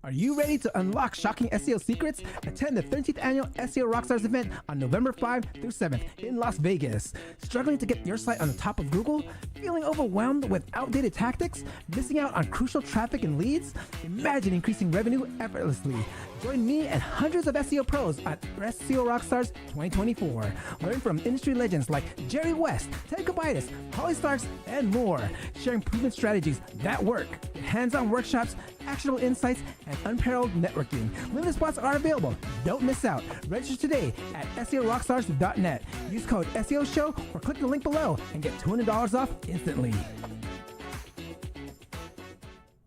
Are you ready to unlock shocking SEO secrets? Attend the 13th annual SEO Rockstars event on November 5th through 7th in Las Vegas. Struggling to get your site on the top of Google? Feeling overwhelmed with outdated tactics? Missing out on crucial traffic and leads? Imagine increasing revenue effortlessly. Join me and hundreds of SEO pros at SEO Rockstars 2024. Learn from industry legends like Jerry West, Ted Kobitis, Holly Starks, and more, sharing proven strategies that work. Hands-on workshops, actionable insights, and unparalleled networking. Limited spots are available. Don't miss out. Register today at SEORockstars.net. Use code SEOShow or click the link below and get $200 off instantly.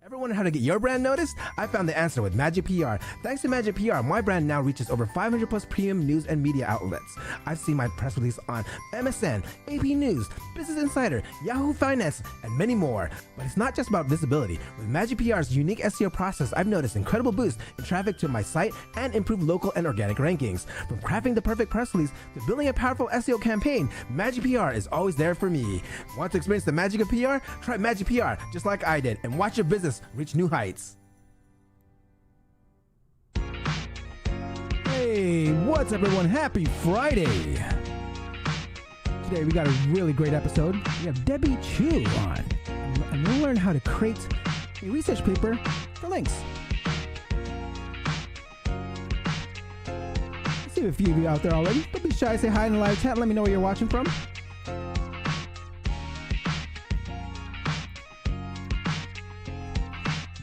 Ever wonder how to get your brand noticed? I found the answer with Magic PR. Thanks to Magic PR, my brand now reaches over 500 plus premium news and media outlets. I've seen my press release on MSN, AP News, Business Insider, Yahoo Finance, and many more. But it's not just about visibility. With Magic PR's unique SEO process, I've noticed incredible boost in traffic to my site and improved local and organic rankings. From crafting the perfect press release to building a powerful SEO campaign, Magic PR is always there for me. Want to experience the magic of PR? Try Magic PR just like I did and watch your business reach new heights. Hey, what's up everyone? Happy Friday. Today we got a really great episode. We have Debbie Chou on, and we'll learn how to create a research paper for links. I see a few of you out there already. Don't be shy, say hi in the live chat. Let me know where you're watching from.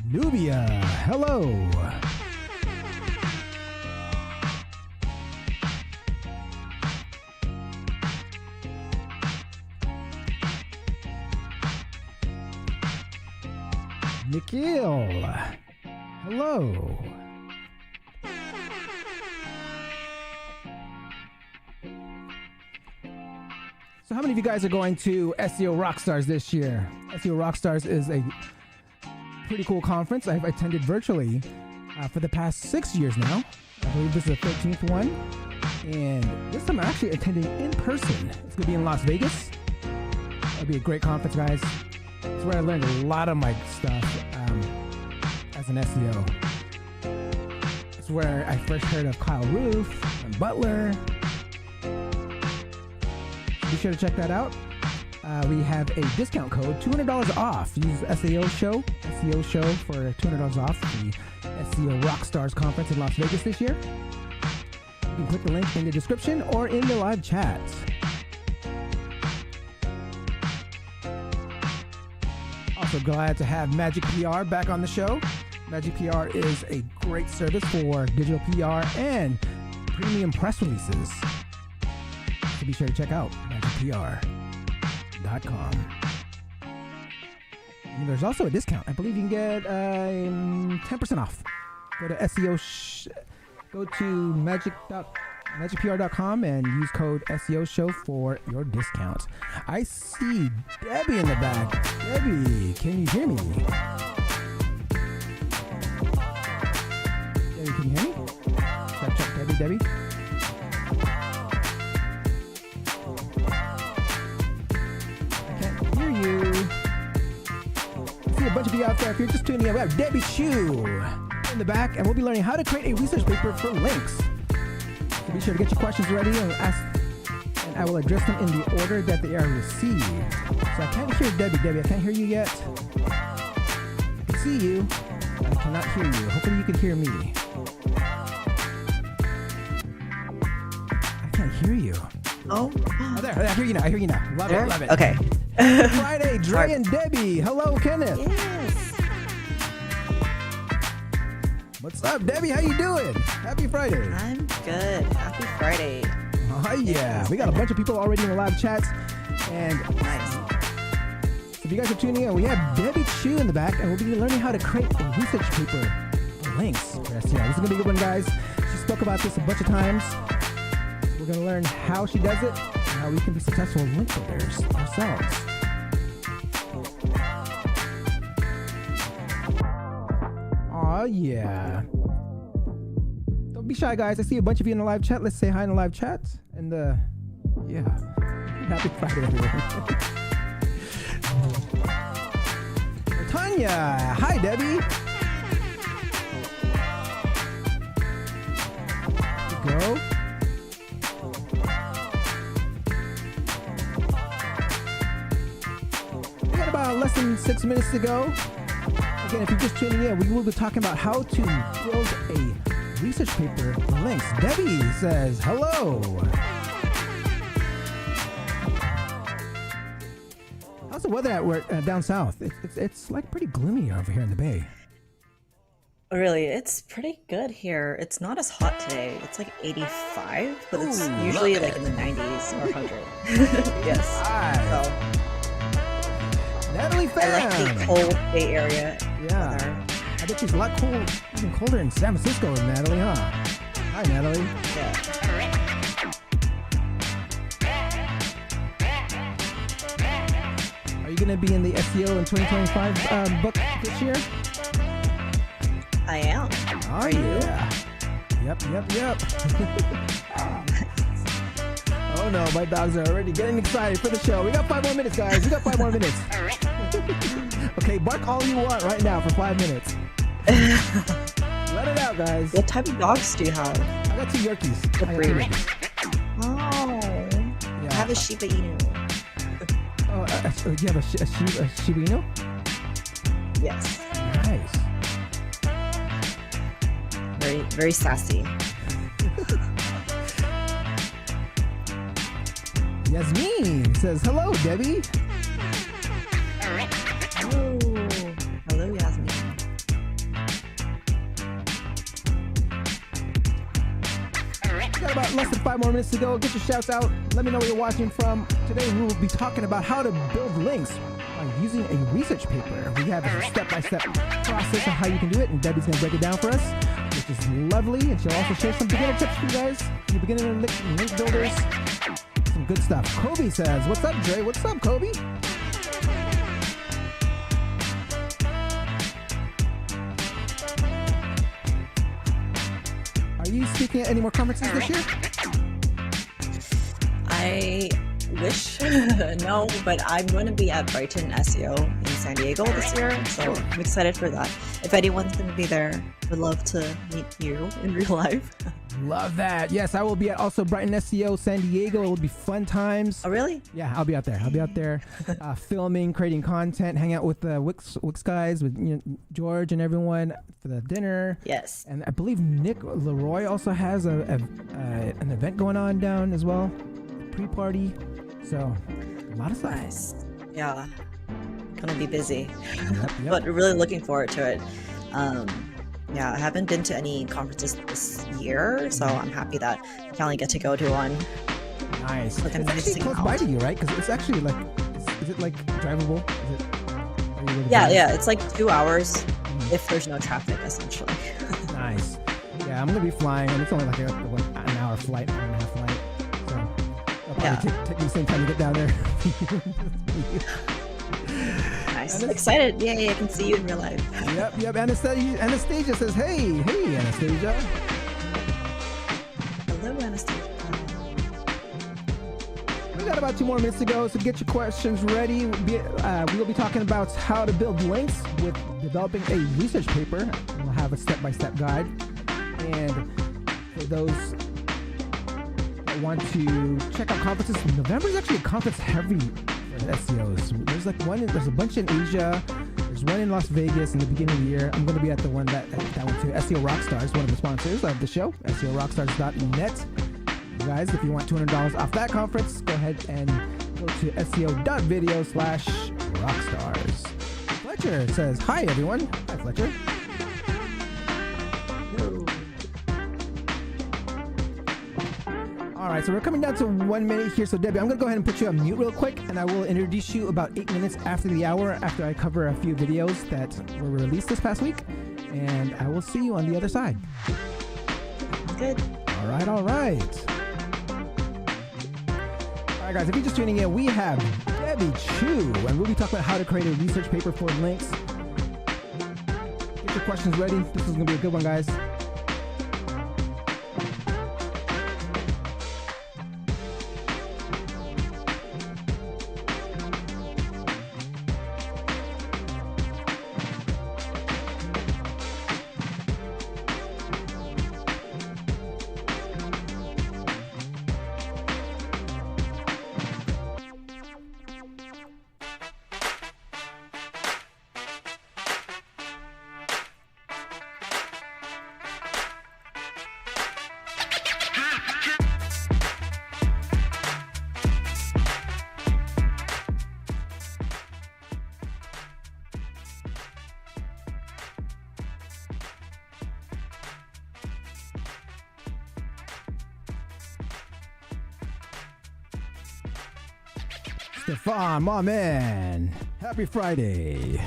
Nubia, hello. Nikhil, hello. So how many of you guys are going to SEO Rockstars this year? SEO Rockstars is a pretty cool conference I've attended virtually for the past 6 years now. I believe this is the 13th one. And this time I'm actually attending in person. It's going to be in Las Vegas. It'll be a great conference, guys. It's where I learned a lot of my stuff as an SEO. It's where I first heard of Kyle Roof and Butler. Be sure to check that out. We have a discount code, $200 off. Use SEO Show for $200 off the SEO Rockstars Conference in Las Vegas this year. You can click the link in the description or in the live chat. Also glad to have Magic PR back on the show. Magic PR is a great service for digital PR and premium press releases. So be sure to check out magicpr.com. And there's also a discount. I believe you can get 10% off. Go to go to magicpr.com and use code SEO Show for your discount. I see Debbie in the back. Debbie, can you hear me? Debbie, can you hear me? Check, Debbie. You. I see a bunch of you out there. If you're just tuning in, we have Debbie Chou in the back, and we'll be learning how to create a research paper for links. So be sure to get your questions ready and I will address them in the order that they are received. So I can't hear Debbie. Debbie, I can't hear you yet. I can see you, but I cannot hear you. Hopefully you can hear me. I can't hear you. Oh, there. I hear you now. Love it. Okay. Friday, Dre and Debbie. Hello, Kenneth. Yes. What's up, Debbie? How you doing? Happy Friday. I'm good. Happy Friday. Oh, yeah. We got a bunch of people already in the live chats. And Nice. so if you guys are tuning in, we have Debbie Chou in the back, and we'll be learning how to create a research paper for links for SEO. This is going to be a good one, guys. She spoke about this a bunch of times. We're going to learn how she does it and how we can be successful link builders ourselves. Oh, yeah. Don't be shy, guys. I see a bunch of you in the live chat. Let's say hi in the live chat. And, yeah. Happy Friday, everyone. Tanya. Hi, Debbie. go. We got about less than 6 minutes to go. Again, if you're just tuning in, we will be talking about how to build a research paper links. Debbie says hello. How's the weather down south? It's like pretty gloomy over here in the Bay. Really, it's pretty good here. It's not as hot today. It's like 85, but it's usually like in the 90s or 100. Yes. Nice. So, Natalie Fan. I like the cold Bay Area Yeah. weather. I bet she's a lot even colder in San Francisco, Natalie, huh? Hi, Natalie. Yeah. Are you going to be in the SEO in 2025 book this year? I am. Oh, Are you? yeah. Yep. Oh no, my dogs are already getting excited for the show. We got 5 more minutes, guys. We got 5 more minutes. Okay, bark all you want right now for 5 minutes. Let it out, guys. What type of dogs do you have? I got 2 Yorkies. What I got 2 breed? Yorkies. Oh. Yeah. I have a Shiba Inu. Do you have a Shiba Inu? Yes. Nice. Very, very sassy. Yasmin says, hello, Debbie. Oh, hello, Yasmin. We got about less than 5 more minutes to go. Get your shouts out. Let me know where you're watching from. Today we will be talking about how to build links by using a research paper. We have a step-by-step process on how you can do it, and Debbie's going to break it down for us, which is lovely. And she'll also share some beginner tips for you guys, you beginner link builders. Some good stuff. Kobe says, what's up, Dre? What's up, Kobe? Are you speaking at any more conferences this year? I wish no, but I'm going to be at Brighton SEO in San Diego this year, so I'm excited for that. If anyone's going to be there, would love to meet you in real life. Love that. Yes, I will be at also Brighton SEO San Diego. It will be fun times. Oh, really? Yeah, I'll be out there. Filming, creating content, hang out with the Wix guys, with George and everyone for the dinner. Yes. And I believe Nick Leroy also has an event going on down as well, pre-party. So a lot of stuff. Nice. Yeah. Gonna be busy, Yep. but really looking forward to it. Yeah, I haven't been to any conferences this year, so I'm happy that I finally get to go to one. Nice. Like, I'm it's actually missing close out. by to you, right? Because it's actually like, is it like drivable? Is it? Are you able to Yeah, drive? yeah, it's like 2 hours if there's no traffic, essentially. Nice. Yeah, I'm gonna be flying, and it's only like an hour flight, hour and a half flight. So it'll probably take me the same time to get down there. Nice. Excited. Yay, I can see you in real life. Yep. Anastasia says, hey, Anastasia. Hello, Anastasia. We got about 2 more minutes to go, so get your questions ready. We'll be talking about how to build links with developing a research paper. We'll have a step-by-step guide. And for those that want to check out conferences, November is actually a conference heavy for SEOs. There's a bunch in Asia. There's one in Las Vegas in the beginning of the year. I'm going to be at the one that went to SEO Rockstars, one of the sponsors of the show, SEORockstars.net. Guys, if you want $200 off that conference, go ahead and go to seo.video/rockstars. Fletcher says, hi everyone. Hi Fletcher. All right, so we're coming down to 1 minute here. So Debbie, I'm gonna go ahead and put you on mute real quick, and I will introduce you about 8 minutes after the hour, after I cover a few videos that were released this past week, and I will see you on the other side. Good. All right. All right, guys, if you're just tuning in, we have Debbie Chou, and we'll be talking about how to create a research paper for links. Get your questions ready. This is gonna be a good one, guys. Stefan, my man. Happy Friday.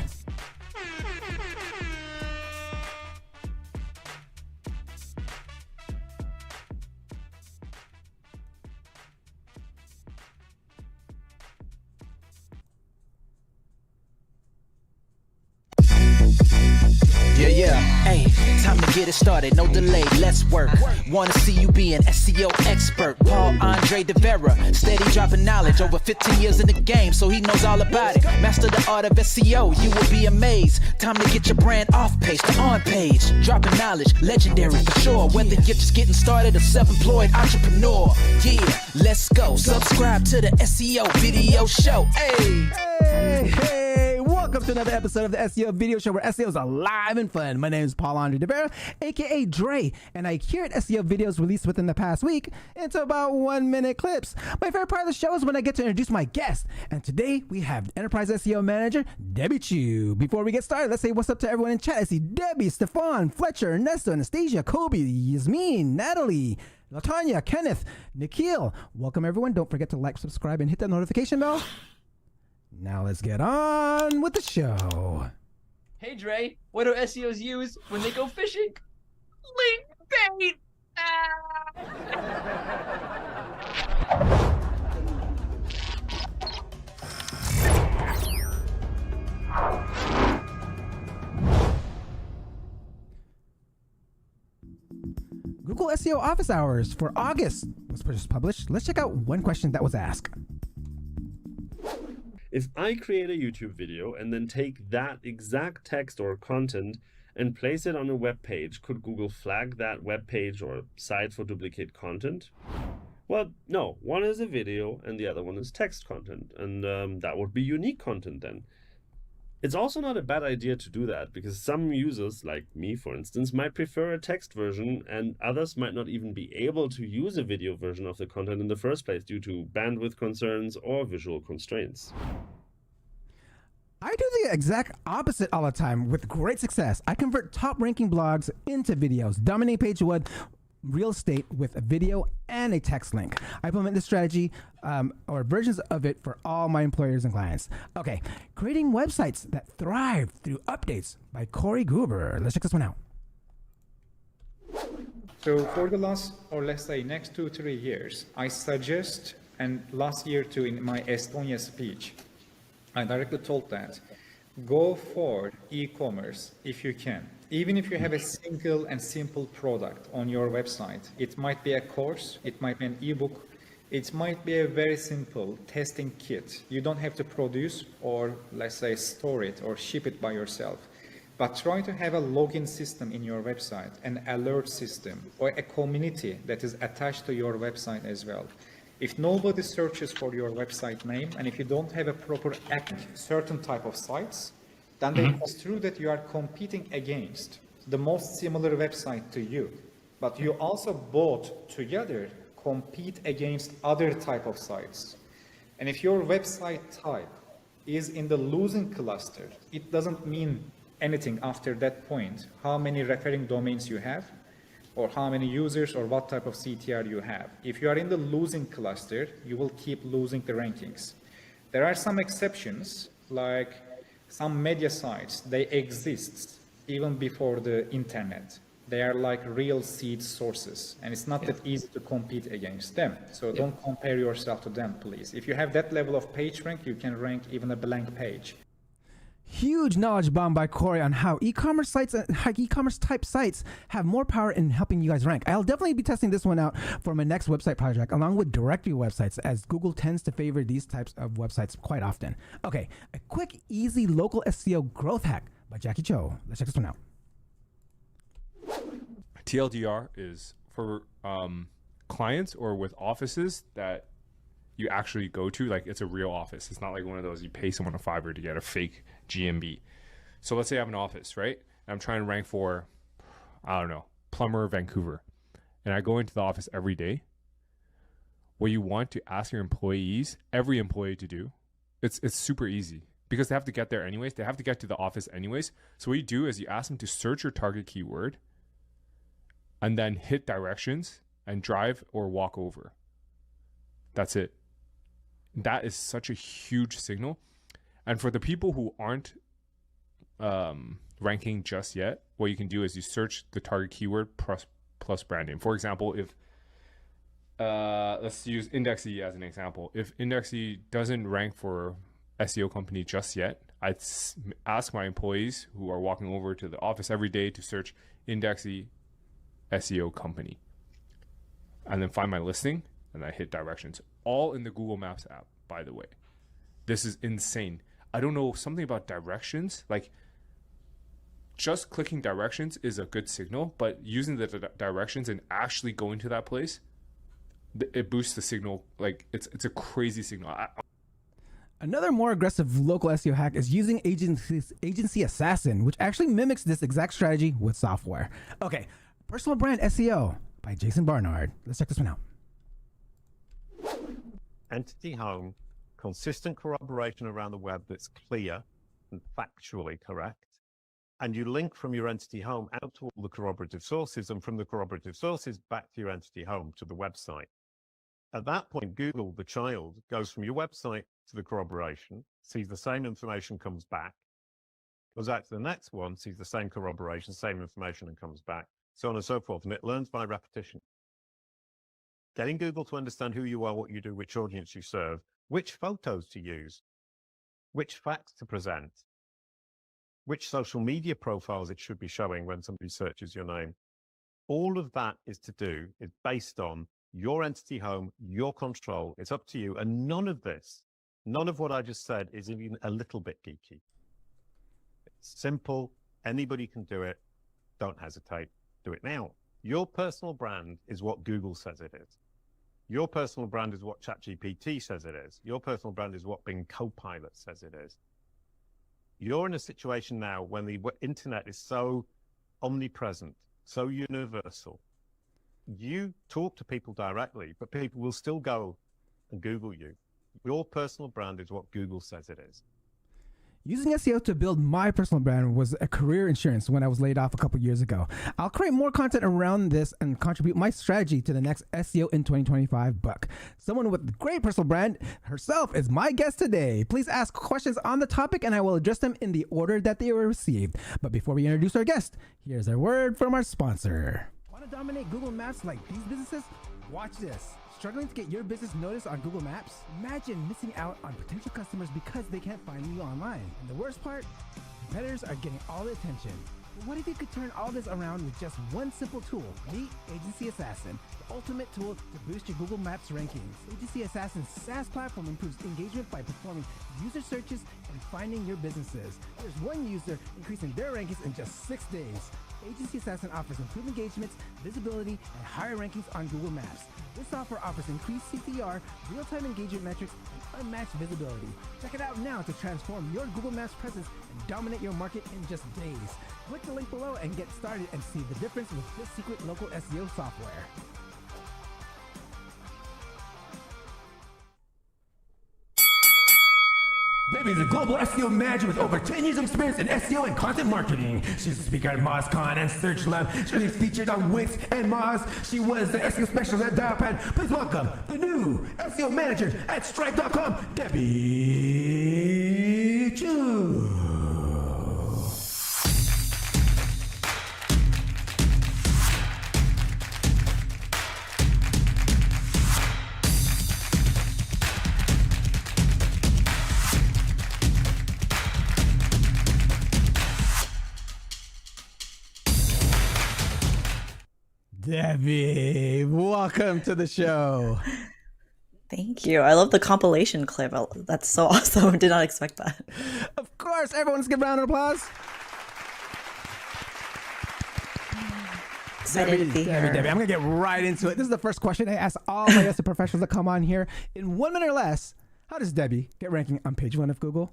Yeah. Hey, time to get it started. No delay, let's work. Wanna see you be an SEO expert. Paul Andre De Vera, steady dropping knowledge. Over 15 years in the game, so he knows all about it. Master the art of SEO, you will be amazed. Time to get your brand off page to on page. Dropping knowledge, legendary for sure. Whether you're just getting started or self-employed entrepreneur. Yeah, let's go. Subscribe to the SEO video show. Hey, welcome to another episode of the SEO video show where SEO is alive and fun. My name is Paul Andre De Vera, aka Dre, and I curate SEO videos released within the past week into about 1-minute clips. My favorite part of the show is when I get to introduce my guest, and today we have Enterprise SEO Manager Debbie Chou. Before we get started, let's say what's up to everyone in chat. I see Debbie, Stefan, Fletcher, Ernesto, Anastasia, Kobe, Yasmin, Natalie, Latanya, Kenneth, Nikhil. Welcome everyone. Don't forget to like, subscribe, and hit that notification bell. Now let's get on with the show. Hey Dre, what do SEOs use when they go fishing? Link bait! Google SEO office hours for August was just published. Let's check out one question that was asked. If I create a YouTube video and then take that exact text or content and place it on a web page, could Google flag that web page or site for duplicate content? Well, no. One is a video and the other one is text content, and that would be unique content then. It's also not a bad idea to do that, because some users, like me for instance, might prefer a text version and others might not even be able to use a video version of the content in the first place due to bandwidth concerns or visual constraints. I do the exact opposite all the time with great success. I convert top ranking blogs into videos, dominate page one real estate with a video and a text link. I implement this strategy or versions of it for all my employers and clients. Okay, creating websites that thrive through updates by Korey Gruber. Let's check this one out. So for the last, or let's say next 2-3 years, I suggest, and last year too in my Estonia speech, I directly told that, go for e-commerce if you can. Even if you have a single and simple product on your website, it might be a course, it might be an ebook, it might be a very simple testing kit. You don't have to produce or let's say store it or ship it by yourself. But try to have a login system in your website, an alert system, or a community that is attached to your website as well. If nobody searches for your website name, and if you don't have a proper certain type of sites, then it's true that you are competing against the most similar website to you. But you also both together compete against other type of sites. And if your website type is in the losing cluster, it doesn't mean anything after that point, how many referring domains you have, or how many users or what type of CTR you have. If you are in the losing cluster, you will keep losing the rankings. There are some exceptions, like some media sites, they exist even before the internet. They are like real seed sources, and it's not that easy to compete against them. So don't compare yourself to them, please. If you have that level of page rank, you can rank even a blank page. Huge knowledge bomb by Korey on how e-commerce sites and how e-commerce type sites have more power in helping you guys rank. I'll definitely be testing this one out for my next website project, along with directory websites, as Google tends to favor these types of websites quite often. Okay, a quick, easy local SEO growth hack by Jacky Chou. Let's check this one out. TLDR is for clients or with offices that you actually go to, like it's a real office. It's not like one of those you pay someone a $5 to get a fake GMB. So let's say I have an office, right? And I'm trying to rank for, I don't know, plumber Vancouver. And I go into the office every day. What you want to ask your employees, every employee to do, it's super easy because they have to get there anyways. They have to get to the office anyways. So what you do is you ask them to search your target keyword and then hit directions and drive or walk over. That's it. That is such a huge signal. And for the people who aren't ranking just yet, what you can do is you search the target keyword plus brand name. For example, if let's use Indexy as an example. If Indexy doesn't rank for SEO company just yet, I'd ask my employees who are walking over to the office every day to search Indexy SEO company, and then find my listing, and I hit directions. All in the Google Maps app, by the way. This is insane. I don't know, something about directions, like just clicking directions is a good signal, but using the directions and actually going to that place, it boosts the signal. Like it's a crazy signal. Another more aggressive local SEO hack is using Agency Assassin, which actually mimics this exact strategy with software. Okay, Personal Brand SEO by Jason Barnard. Let's check this one out. Entity home, consistent corroboration around the web that's clear and factually correct. And you link from your entity home out to all the corroborative sources, and from the corroborative sources back to your entity home to the website. At that point, Google, the child, goes from your website to the corroboration, sees the same information, comes back, goes out to the next one, sees the same corroboration, same information, and comes back, so on and so forth. And it learns by repetition. Getting Google to understand who you are, what you do, which audience you serve, which photos to use, which facts to present, which social media profiles it should be showing when somebody searches your name. All of that is based on your entity home, your control. It's up to you. And none of what I just said is even a little bit geeky. It's simple. Anybody can do it. Don't hesitate. Do it now. Your personal brand is what Google says it is. Your personal brand is what ChatGPT says it is. Your personal brand is what Bing Copilot says it is. You're in a situation now when the internet is so omnipresent, so universal. You talk to people directly, but people will still go and Google you. Your personal brand is what Google says it is. Using SEO to build my personal brand was a career insurance when I was laid off a couple years ago. I'll create more content around this and contribute my strategy to the next SEO in 2025 book. Someone with a great personal brand herself is my guest today. Please ask questions on the topic and I will address them in the order that they were received. But before we introduce our guest, here's a word from our sponsor. Want to dominate Google Maps like these businesses? Watch this. Struggling to get your business noticed on Google Maps? Imagine missing out on potential customers because they can't find you online. And the worst part? Competitors are getting all the attention. But what if you could turn all this around with just one simple tool? Meet Agency Assassin, the ultimate tool to boost your Google Maps rankings. Agency Assassin's SaaS platform improves engagement by performing user searches and finding your businesses. There's one user increasing their rankings in just 6 days. Agency Assassin offers improved engagements, visibility, and higher rankings on Google Maps. This software offers increased CTR, real-time engagement metrics, and unmatched visibility. Check it out now to transform your Google Maps presence and dominate your market in just days. Click the link below and get started and see the difference with this secret local SEO software. Debbie's a global SEO manager with over 10 years of experience in SEO and content marketing. She's a speaker at MozCon and Search Lab. She's featured on Wix and Moz. She was the SEO specialist at Dialpad. Please welcome the new SEO manager at Stripe.com, Debbie Chou. Debbie, welcome to the show. Thank you. I love the compilation clip. That's so awesome. Did not expect that. Of course, everyone, let's give a round of applause. Excited to be here. Debbie, I'm going to get right into it. This is the first question I ask all my SEO professionals that come on here. In 1 minute or less, how does Debbie get ranking on page 1 of Google?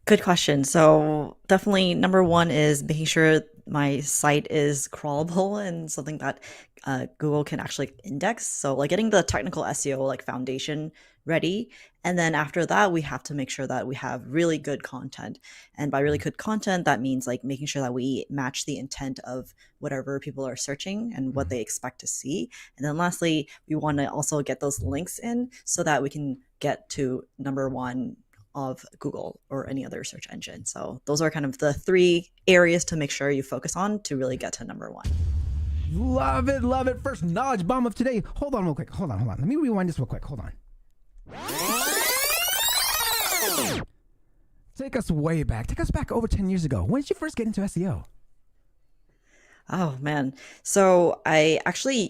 Good question. So definitely number one is making sure my site is crawlable and something that Google can actually index. So like getting the technical SEO like foundation ready. And then after that, we have to make sure that we have really good content. And by really good content, that means like making sure that we match the intent of whatever people are searching and what they expect to see. And then lastly, we want to also get those links in so that we can get to number one of Google or any other search engine. So those are kind of the 3 areas to make sure you focus on to really get to number one. Love it, love it. First knowledge bomb of today. Hold on real quick. Hold on. Let me rewind this real quick. Hold on. Take us way back. Take us back over 10 years ago. When did you first get into SEO? Oh man. So I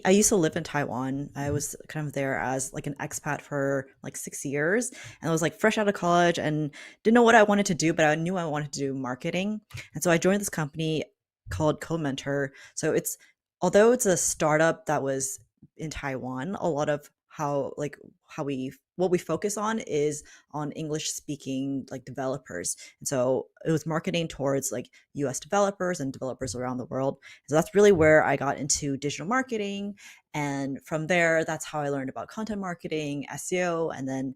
used to live in Taiwan. I was kind of there as like an expat for like 6 years, and I was like fresh out of college and didn't know what I wanted to do, but I knew I wanted to do marketing. And so I joined this company called Co-Mentor. So although it's a startup that was in Taiwan, a lot of what we focus on is on English speaking like developers. And so it was marketing towards like US developers and developers around the world. So that's really where I got into digital marketing. And from there, that's how I learned about content marketing, SEO. And then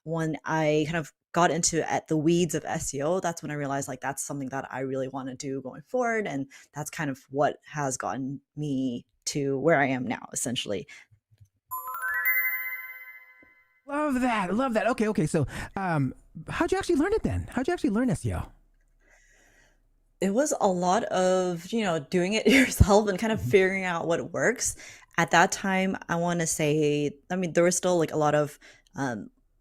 when I kind of got into the weeds of SEO, that's when I realized like that's something that I really want to do going forward. And that's kind of what has gotten me to where I am now, essentially. Love that. Love that. Okay. So, how'd you actually learn it then? How'd you actually learn SEO? It was a lot of, doing it yourself and kind of figuring out what works. At that time, I want to say, there was still like a lot of,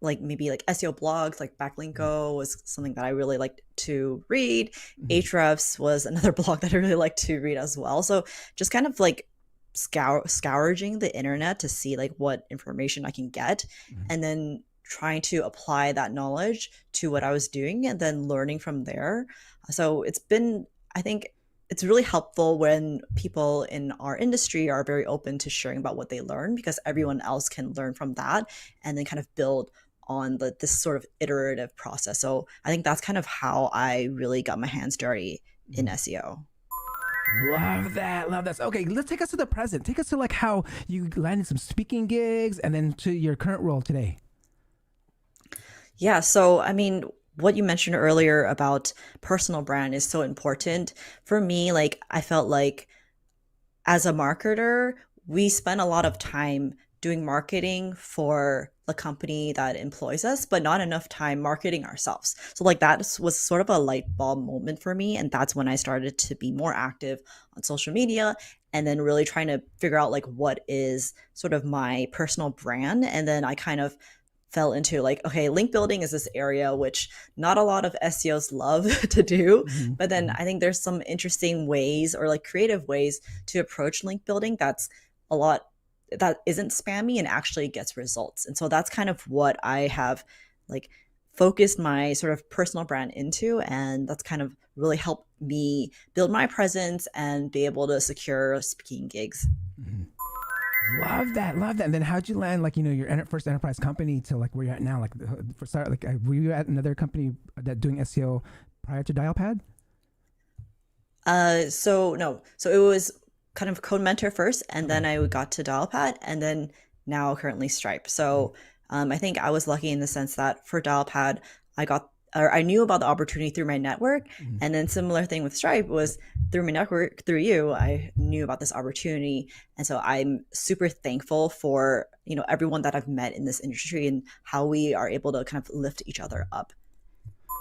like maybe like SEO blogs, like Backlinko was something that I really liked to read. Ahrefs was another blog that I really liked to read as well. So just kind of like scourging the internet to see like what information I can get, and then trying to apply that knowledge to what I was doing and then learning from there. So I think it's really helpful when people in our industry are very open to sharing about what they learn, because everyone else can learn from that and then kind of build on this sort of iterative process. So I think that's kind of how I really got my hands dirty in SEO. Love that. Love that. Okay, let's take us to the present. Take us to like how you landed some speaking gigs and then to your current role today. Yeah. So, what you mentioned earlier about personal brand is so important for me. Like, I felt like as a marketer, we spend a lot of time doing marketing for the company that employs us, but not enough time marketing ourselves. So like that was sort of a light bulb moment for me. And that's when I started to be more active on social media and then really trying to figure out like what is sort of my personal brand. And then I kind of fell into like, okay, link building is this area which not a lot of SEOs love to do. But then I think there's some interesting ways or like creative ways to approach link building that isn't spammy and actually gets results. And so that's kind of what I have like focused my sort of personal brand into. And that's kind of really helped me build my presence and be able to secure speaking gigs. Love that. Love that. And then how'd you land like, your first enterprise company to like where you're at now? Like were you at another company that doing SEO prior to Dialpad? So it was kind of Co-Mentor first, and then I got to Dialpad, and then now currently Stripe. So I think I was lucky in the sense that for Dialpad, I knew about the opportunity through my network, and then similar thing with Stripe was through my network, through you, I knew about this opportunity. And so I'm super thankful for, everyone that I've met in this industry and how we are able to kind of lift each other up.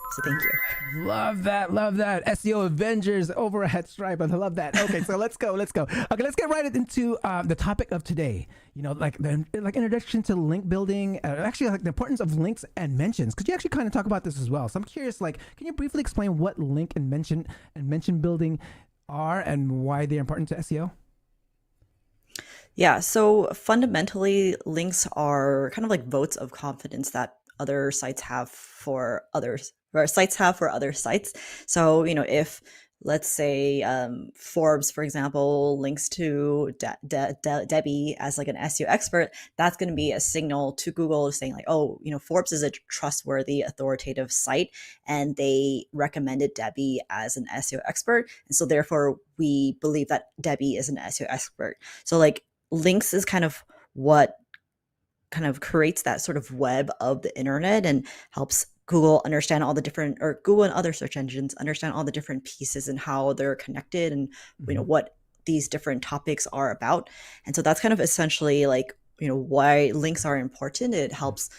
So thank you. Love that. Love that. SEO Avengers over at Stripe. I love that. Okay, so let's go. Okay, let's get right into the topic of today. Like the introduction to link building, actually like the importance of links and mentions. Could you actually kind of talk about this as well? So I'm curious, like, can you briefly explain what link and mention building are and why they're important to SEO? Yeah, so fundamentally, links are kind of like votes of confidence that other sites have for others, or sites have for other sites. So, if let's say Forbes, for example, links to Debbie as like an SEO expert, that's going to be a signal to Google saying like, oh, Forbes is a trustworthy, authoritative site, and they recommended Debbie as an SEO expert. And so therefore, we believe that Debbie is an SEO expert. So like links is kind of what kind of creates that sort of web of the internet and helps Google understand all the different, or Google and other search engines understand all the different pieces and how they're connected, and what these different topics are about. And so that's kind of essentially like, why links are important. It helps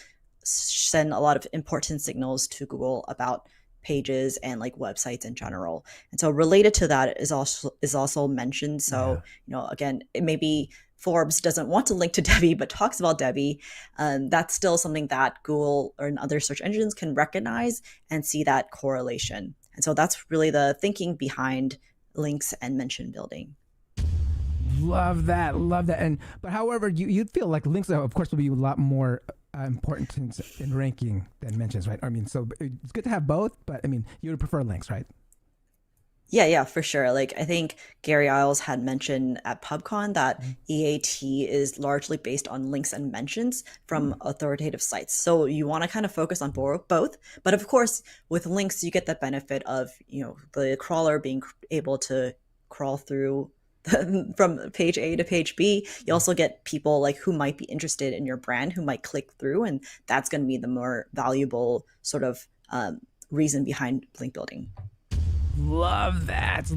send a lot of important signals to Google about pages and like websites in general. And so related to that is also mentioned. So, again, it may be Forbes doesn't want to link to Debbie, but talks about Debbie. That's still something that Google or other search engines can recognize and see that correlation. And so that's really the thinking behind links and mention building. Love that. But however, you'd feel like links, of course, will be a lot more important in ranking than mentions, right? I mean, so it's good to have both, but I mean, you would prefer links, right? Yeah, for sure. Like, I think Gary Isles had mentioned at PubCon that EAT is largely based on links and mentions from authoritative sites. So you want to kind of focus on both. But of course, with links, you get the benefit of, the crawler being able to crawl through from page A to page B. You also get people like who might be interested in your brand, who might click through, and that's going to be the more valuable sort of reason behind link building. Love that.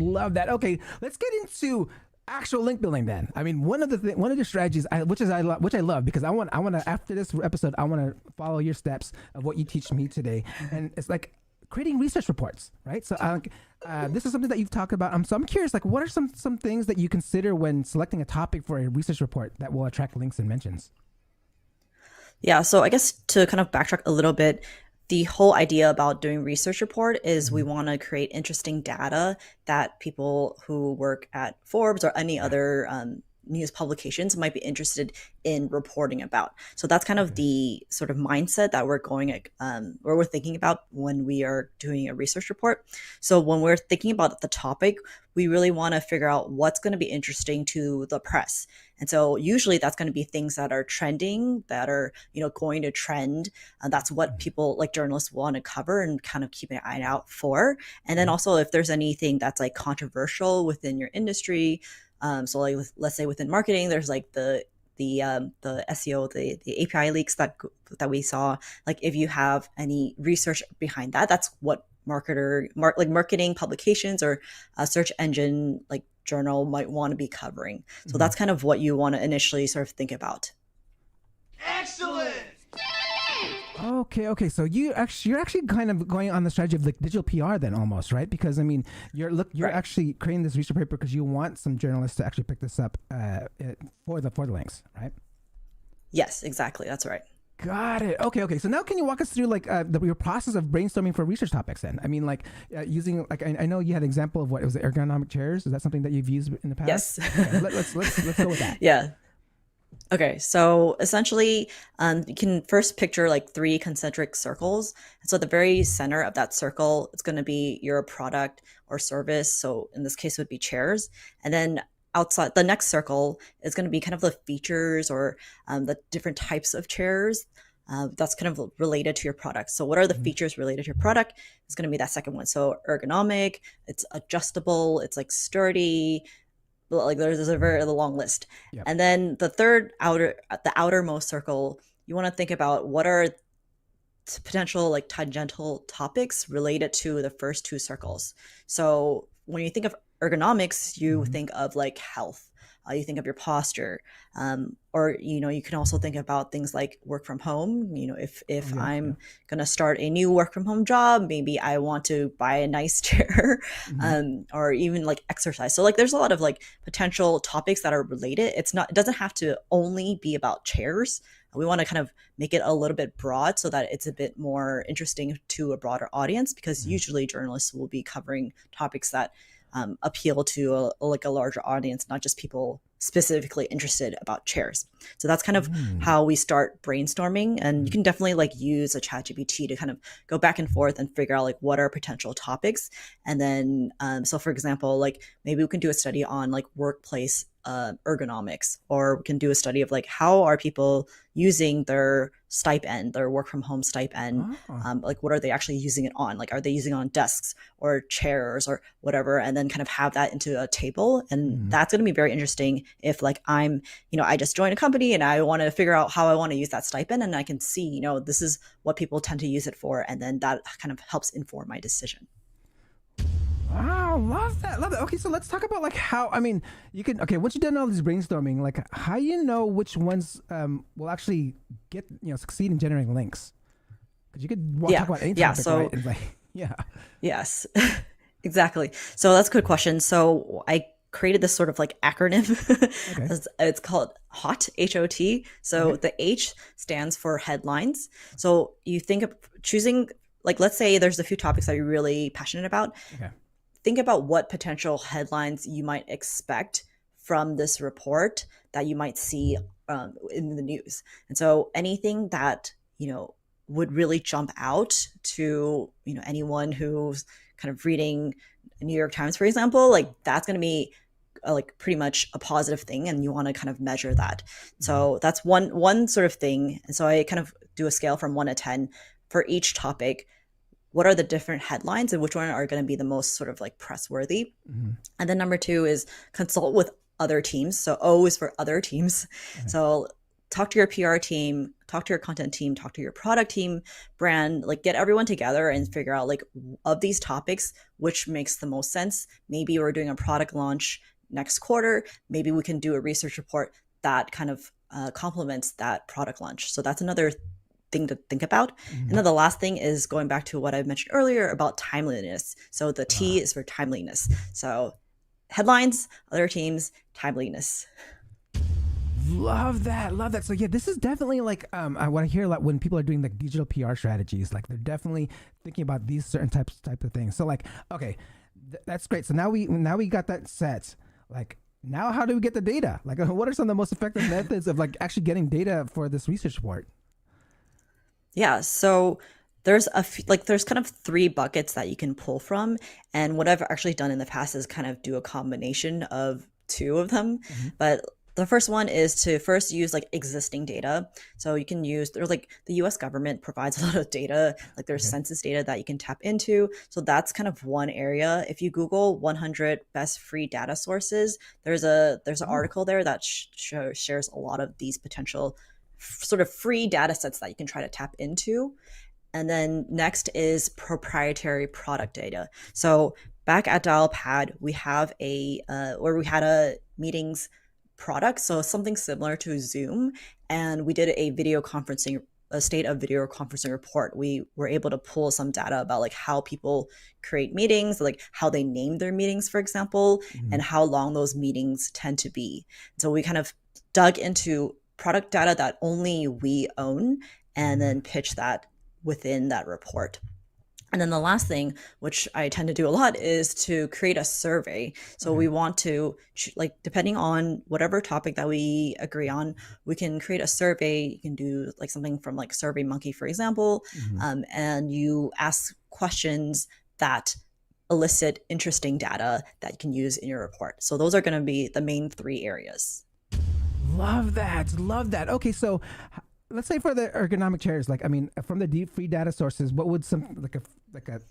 Okay, let's get into actual link building then. I mean, one of the strategies which I love, because I want to, after this episode, I want to follow your steps of what you teach me today, and it's like creating research reports, right? So this is something that you've talked about. So I'm curious, like, what are some things that you consider when selecting a topic for a research report that will attract links and mentions? Yeah, so I guess to kind of backtrack a little bit, the whole idea about doing research report is we want to create interesting data that people who work at Forbes or any other news publications might be interested in reporting about. So that's kind of the sort of mindset that we're thinking about when we are doing a research report. So when we're thinking about the topic, we really want to figure out what's going to be interesting to the press. And so usually that's going to be things that are trending, that are, going to trend. That's what people like journalists want to cover and kind of keep an eye out for. And then also if there's anything that's like controversial within your industry, so like let's say within marketing, there's like the SEO, the API leaks that we saw. Like if you have any research behind that, that's what marketing publications or a search engine like journal might want to be covering. So that's kind of what you want to initially sort of think about. Excellent. Okay. So you're actually kind of going on the strategy of like digital PR then almost, right? Because I mean, you're Right. actually creating this research paper because you want some journalists to actually pick this up for the links, right? Yes, exactly. That's right. Got it. Okay. So now can you walk us through like your process of brainstorming for research topics then? I mean, like using, like, I know you had an example of what it was, the ergonomic chairs. Is that something that you've used in the past? Yes. Okay, let's go with that. Yeah. Okay, so essentially, you can first picture like 3 concentric circles. And so at the very center of that circle, it's going to be your product or service. So in this case, it would be chairs. And then outside, the next circle is going to be kind of the features or the different types of chairs that's kind of related to your product. So what are the features related to your product? It's going to be that second one. So ergonomic, it's adjustable, it's like sturdy. Like there's a very long list. Yep. And then the outermost circle, you want to think about what are potential like tangential topics related to the first 2 circles. So when you think of ergonomics, you think of like health. You think of your posture, or you can also think about things like work from home. If I'm gonna start a new work from home job, maybe I want to buy a nice chair, or even like exercise. So like there's a lot of like potential topics that are related. It doesn't have to only be about chairs. We want to kind of make it a little bit broad so that it's a bit more interesting to a broader audience, because usually journalists will be covering topics that appeal to a larger audience, not just people specifically interested about chairs. So that's kind of how we start brainstorming. And you can definitely like use a ChatGPT to kind of go back and forth and figure out like what are potential topics. And then, so for example, like maybe we can do a study on like workplace ergonomics, or we can do a study of like how are people using their stipend, their work from home stipend, like what are they actually using it on? Like, are they using it on desks or chairs or whatever? And then kind of have that into a table. And that's going to be very interesting if like I'm, I just joined a company and I want to figure out how I want to use that stipend, and I can see, this is what people tend to use it for. And then that kind of helps inform my decision. Wow, love that. Okay, so let's talk about like how, you can, once you've done all this brainstorming, like how you know which ones will actually get, succeed in generating links? Because you could talk about any topic, so, right? It's like, Yes, exactly. So that's a good question. So I created this sort of like acronym. Okay. It's called HOT, H-O-T. So the H stands for headlines. So you think of choosing, like, let's say there's a few topics that you're really passionate about. Okay. Think about what potential headlines you might expect from this report that you might see in the news. And so anything that, would really jump out to, anyone who's kind of reading New York Times, for example, like that's going to be like pretty much a positive thing. And you want to kind of measure that. So that's one sort of thing. And so I kind of do a scale from 1 to 10 for each topic. What are the different headlines and which one are going to be the most sort of like press worthy? And then number 2 is consult with other teams. So O is for other teams. So talk to your PR team, talk to your content team, talk to your product team, brand, like get everyone together and figure out like of these topics, which makes the most sense. Maybe we're doing a product launch next quarter. Maybe we can do a research report that kind of complements that product launch. So that's another thing to think about. And then the last thing is going back to what I mentioned earlier about timeliness. So the T is for timeliness. So headlines, other teams, timeliness. Love that. So yeah, this is definitely like what I hear a lot when people are doing like digital PR strategies. Like they're definitely thinking about these certain type of things. So like, okay, that's great. So now we got that set. Like now, how do we get the data? Like, what are some of the most effective methods of like actually getting data for this research report? Yeah, so there's there's kind of 3 buckets that you can pull from, and what I've actually done in the past is kind of do a combination of 2 of them. But the first one is to first use like existing data. So you can use, there's like the US government provides a lot of data, like there's census data that you can tap into. So that's kind of one area. If you Google 100 best free data sources, there's an article there that shares a lot of these potential sort of free data sets that you can try to tap into. And then next is proprietary product data. So back at Dialpad, we have we had a meetings product, so something similar to Zoom, and we did a state of video conferencing report. We were able to pull some data about like how people create meetings, like how they name their meetings, for example, and how long those meetings tend to be. So we kind of dug into product data that only we own and then pitch that within that report. And then the last thing, which I tend to do a lot, is to create a survey. So we want to, like, depending on whatever topic that we agree on, we can create a survey. You can do like something from like SurveyMonkey, for example, and you ask questions that elicit interesting data that you can use in your report. So those are going to be the main 3 areas. Love that. Okay, so let's say for the ergonomic chairs, like from the deep free data sources, what would some like a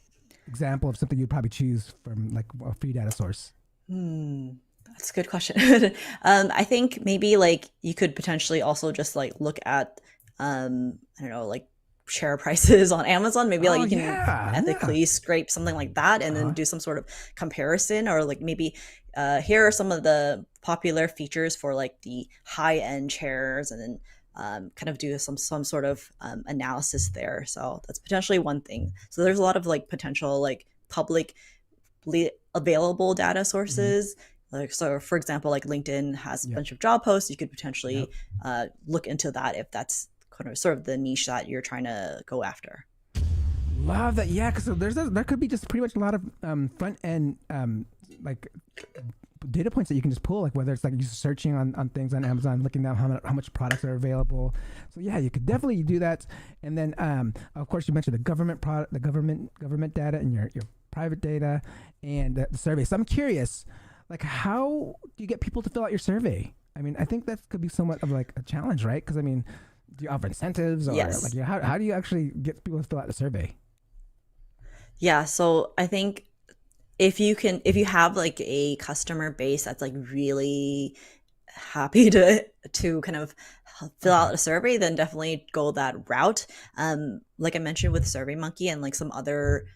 example of something you'd probably choose from like a free data source? That's a good question. I think maybe like you could potentially also just like look at I don't know, like share prices on Amazon. Maybe like you can ethically scrape something like that and then do some sort of comparison, or like maybe here are some of the popular features for like the high-end chairs, and then kind of do some sort of analysis there. So that's potentially one thing. So there's a lot of like potential like publicly available data sources. Like, so for example, like LinkedIn has a bunch of job posts. You could potentially look into that if that's kind of sort of the niche that you're trying to go after. Love that. Yeah, because there could be just pretty much a lot of front end like data points that you can just pull, like whether it's like you searching on things on Amazon, looking at how much products are available. So yeah, you could definitely do that. And then of course you mentioned the government data and your private data and the survey. So I'm curious, like how do you get people to fill out your survey? I mean, I think that could be somewhat of like a challenge, right? Because I mean, do you offer incentives or Yes. like how do you actually get people to fill out the survey? Yeah, so I think if you have like a customer base that's like really happy to kind of fill out a survey, then definitely go that route. Like I mentioned with SurveyMonkey and like some other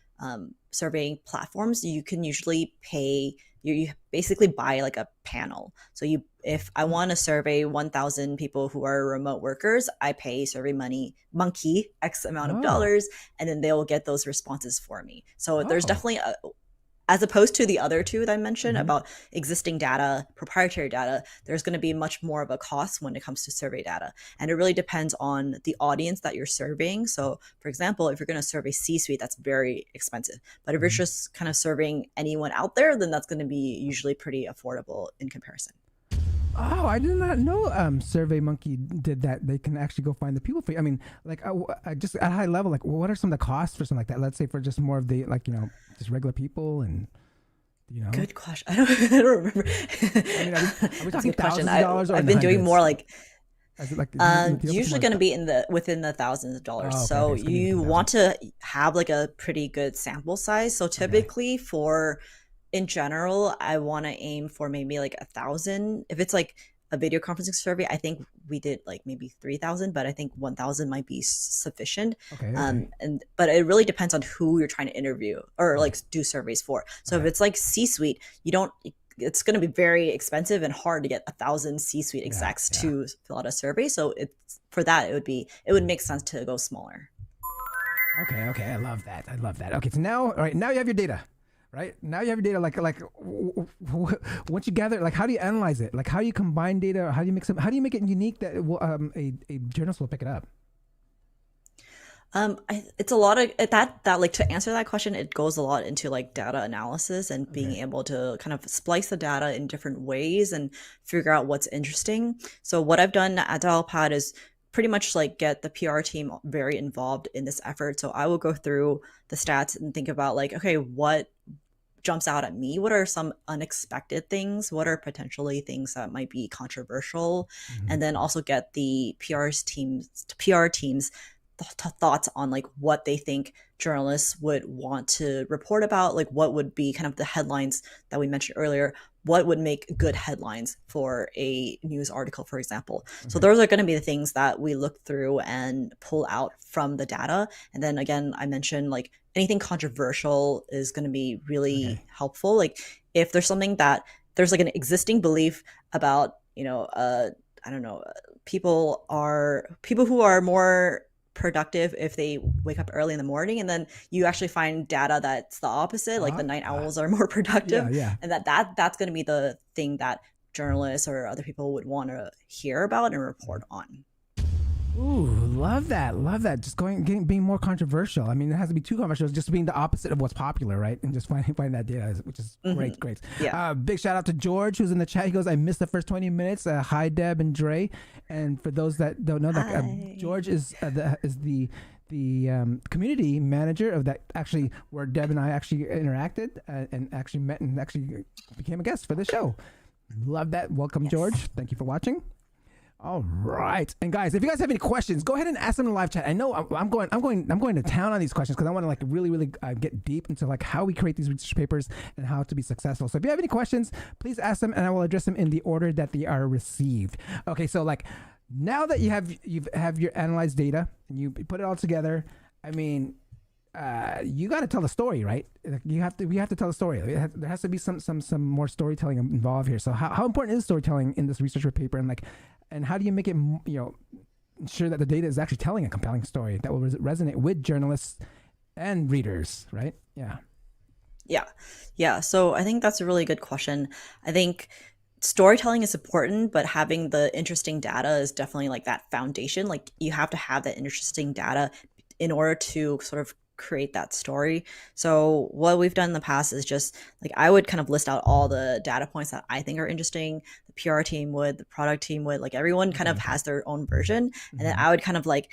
surveying platforms, you can usually pay. You basically buy like a panel. So if I want to survey 1,000 people who are remote workers, I pay Monkey X amount of dollars, and then they'll get those responses for me. So there's definitely as opposed to the other two that I mentioned about existing data, proprietary data, there's going to be much more of a cost when it comes to survey data. And it really depends on the audience that you're surveying. So for example, if you're going to survey C-suite, that's very expensive. But if you're just kind of surveying anyone out there, then that's going to be usually pretty affordable in comparison. Oh, I did not know SurveyMonkey did that. They can actually go find the people for you. I mean, like I just at a high level, like what are some of the costs for something like that? Let's say for just more of the like, just regular people and Good question. I don't remember. I mean, are we talking thousands of dollars or I've been doing more like is it like usually going to be within the thousands of dollars. Oh, okay, So you want to have like a pretty good sample size. So typically in general, I want to aim for maybe like 1,000. If it's like a video conferencing survey, I think we did like maybe 3,000, but I think 1,000 might be sufficient. Okay. But it really depends on who you're trying to interview or like do surveys for. So if it's like C-suite, it's going to be very expensive and hard to get 1,000 C-suite execs to fill out a survey. So for that, it would make sense to go smaller. Okay. I love that. Okay. So now you have your data. Right now you have your data. Like once you gather, like how do you analyze it? Like how do you combine data? How do you mix them? How do you make it unique that a journalist will pick it up? It's a lot of that like to answer that question, it goes a lot into like data analysis and being able to kind of splice the data in different ways and figure out what's interesting. So what I've done at Dialpad is pretty much like get the PR team very involved in this effort. So I will go through the stats and think about like, okay, what jumps out at me? What are some unexpected things? What are potentially things that might be controversial? And then also get the PR teams thoughts on like what they think journalists would want to report about, like what would be kind of the headlines that we mentioned earlier, what would make good headlines for a news article, for example. So those are going to be the things that we look through and pull out from the data. And then again, I mentioned like anything controversial is going to be really helpful. Like if there's something that there's like an existing belief about, I don't know, people who are more productive if they wake up early in the morning, and then you actually find data that's the opposite, like the night owls are more productive, and that's going to be the thing that journalists or other people would want to hear about and report on. Ooh, love that. Just being more controversial. I mean, it has to be too controversial. Just being the opposite of what's popular, right? And just finding that data, which is great. Yeah. Big shout out to George, who's in the chat. He goes, I missed the first 20 minutes. Hi, Deb and Dre. And for those that don't know, George is the community manager of that, actually, where Deb and I actually interacted and actually met and actually became a guest for the show. Love that. Welcome, George. Thank you for watching. All right, and guys, if you guys have any questions, go ahead and ask them in the live chat. I know I'm going to town on these questions because I want to like really get deep into like how we create these research papers and how to be successful. So if you have any questions, please ask them, and I will address them in the order that they are received. Okay, so like now that you have your analyzed data and you put it all together, I mean, you got to tell the story, right? We have to tell the story. There has to be some more storytelling involved here. So how important is storytelling in this research paper, and how do you make it, ensure that the data is actually telling a compelling story that will resonate with journalists and readers, right? Yeah. So I think that's a really good question. I think storytelling is important, but having the interesting data is definitely like that foundation. Like you have to have that interesting data in order to sort of create that story. So what we've done in the past is just like I would kind of list out all the data points that I think are interesting. The PR team would, the product team would, like everyone kind of has their own version. And then I would kind of like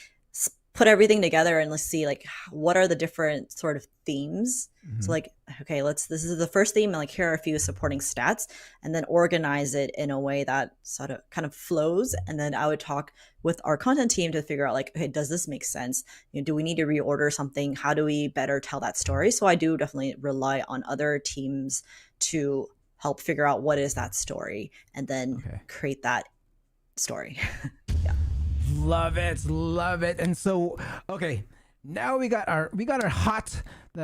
put everything together and let's see like what are the different sort of themes. So like, okay, this is the first theme, and like here are a few supporting stats, and then organize it in a way that sort of kind of flows. And then I would talk with our content team to figure out like, okay, does this make sense? Do we need to reorder something? How do we better tell that story? So I do definitely rely on other teams to help figure out what is that story, and then create that story. Yeah. Love it, love it. And so, okay, now we got our hot we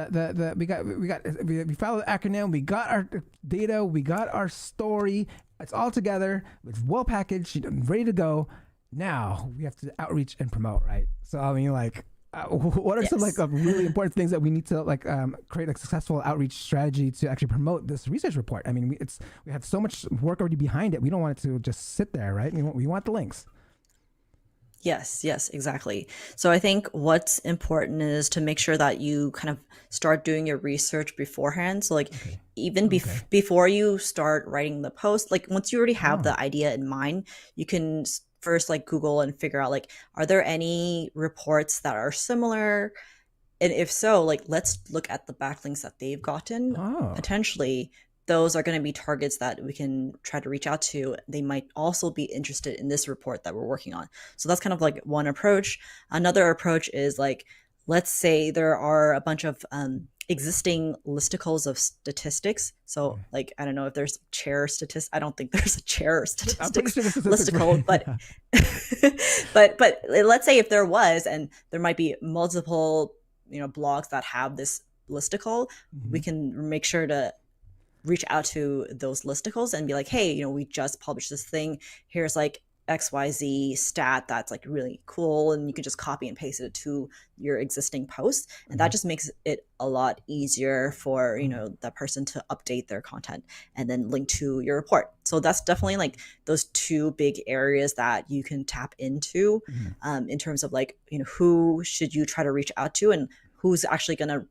followed the acronym, we got our data, we got our story. It's all together. It's well packaged, ready to go. Now we have to outreach and promote, right? So I mean, like, what are some like really important things that we need to like create a successful outreach strategy to actually promote this research report? I mean, we have so much work already behind it. We don't want it to just sit there, right? We want the links. Yes, exactly. So I think what's important is to make sure that you kind of start doing your research beforehand. So like even before you start writing the post, like once you already have the idea in mind, you can first like Google and figure out like, are there any reports that are similar? And if so, like, let's look at the backlinks that they've gotten. Potentially, those are going to be targets that we can try to reach out to. They might also be interested in this report that we're working on. So that's kind of like one approach. Another approach is like, let's say there are a bunch of existing listicles of statistics. So like, I don't know if there's chair statistics. I don't think there's a chair statistics listicle, but but let's say if there was, and there might be multiple, blogs that have this listicle, we can make sure to reach out to those listicles and be like, hey, we just published this thing. Here's like XYZ stat that's like really cool. And you can just copy and paste it to your existing post. And that just makes it a lot easier for, that person to update their content and then link to your report. So that's definitely like those two big areas that you can tap into in terms of like, who should you try to reach out to and who's actually going to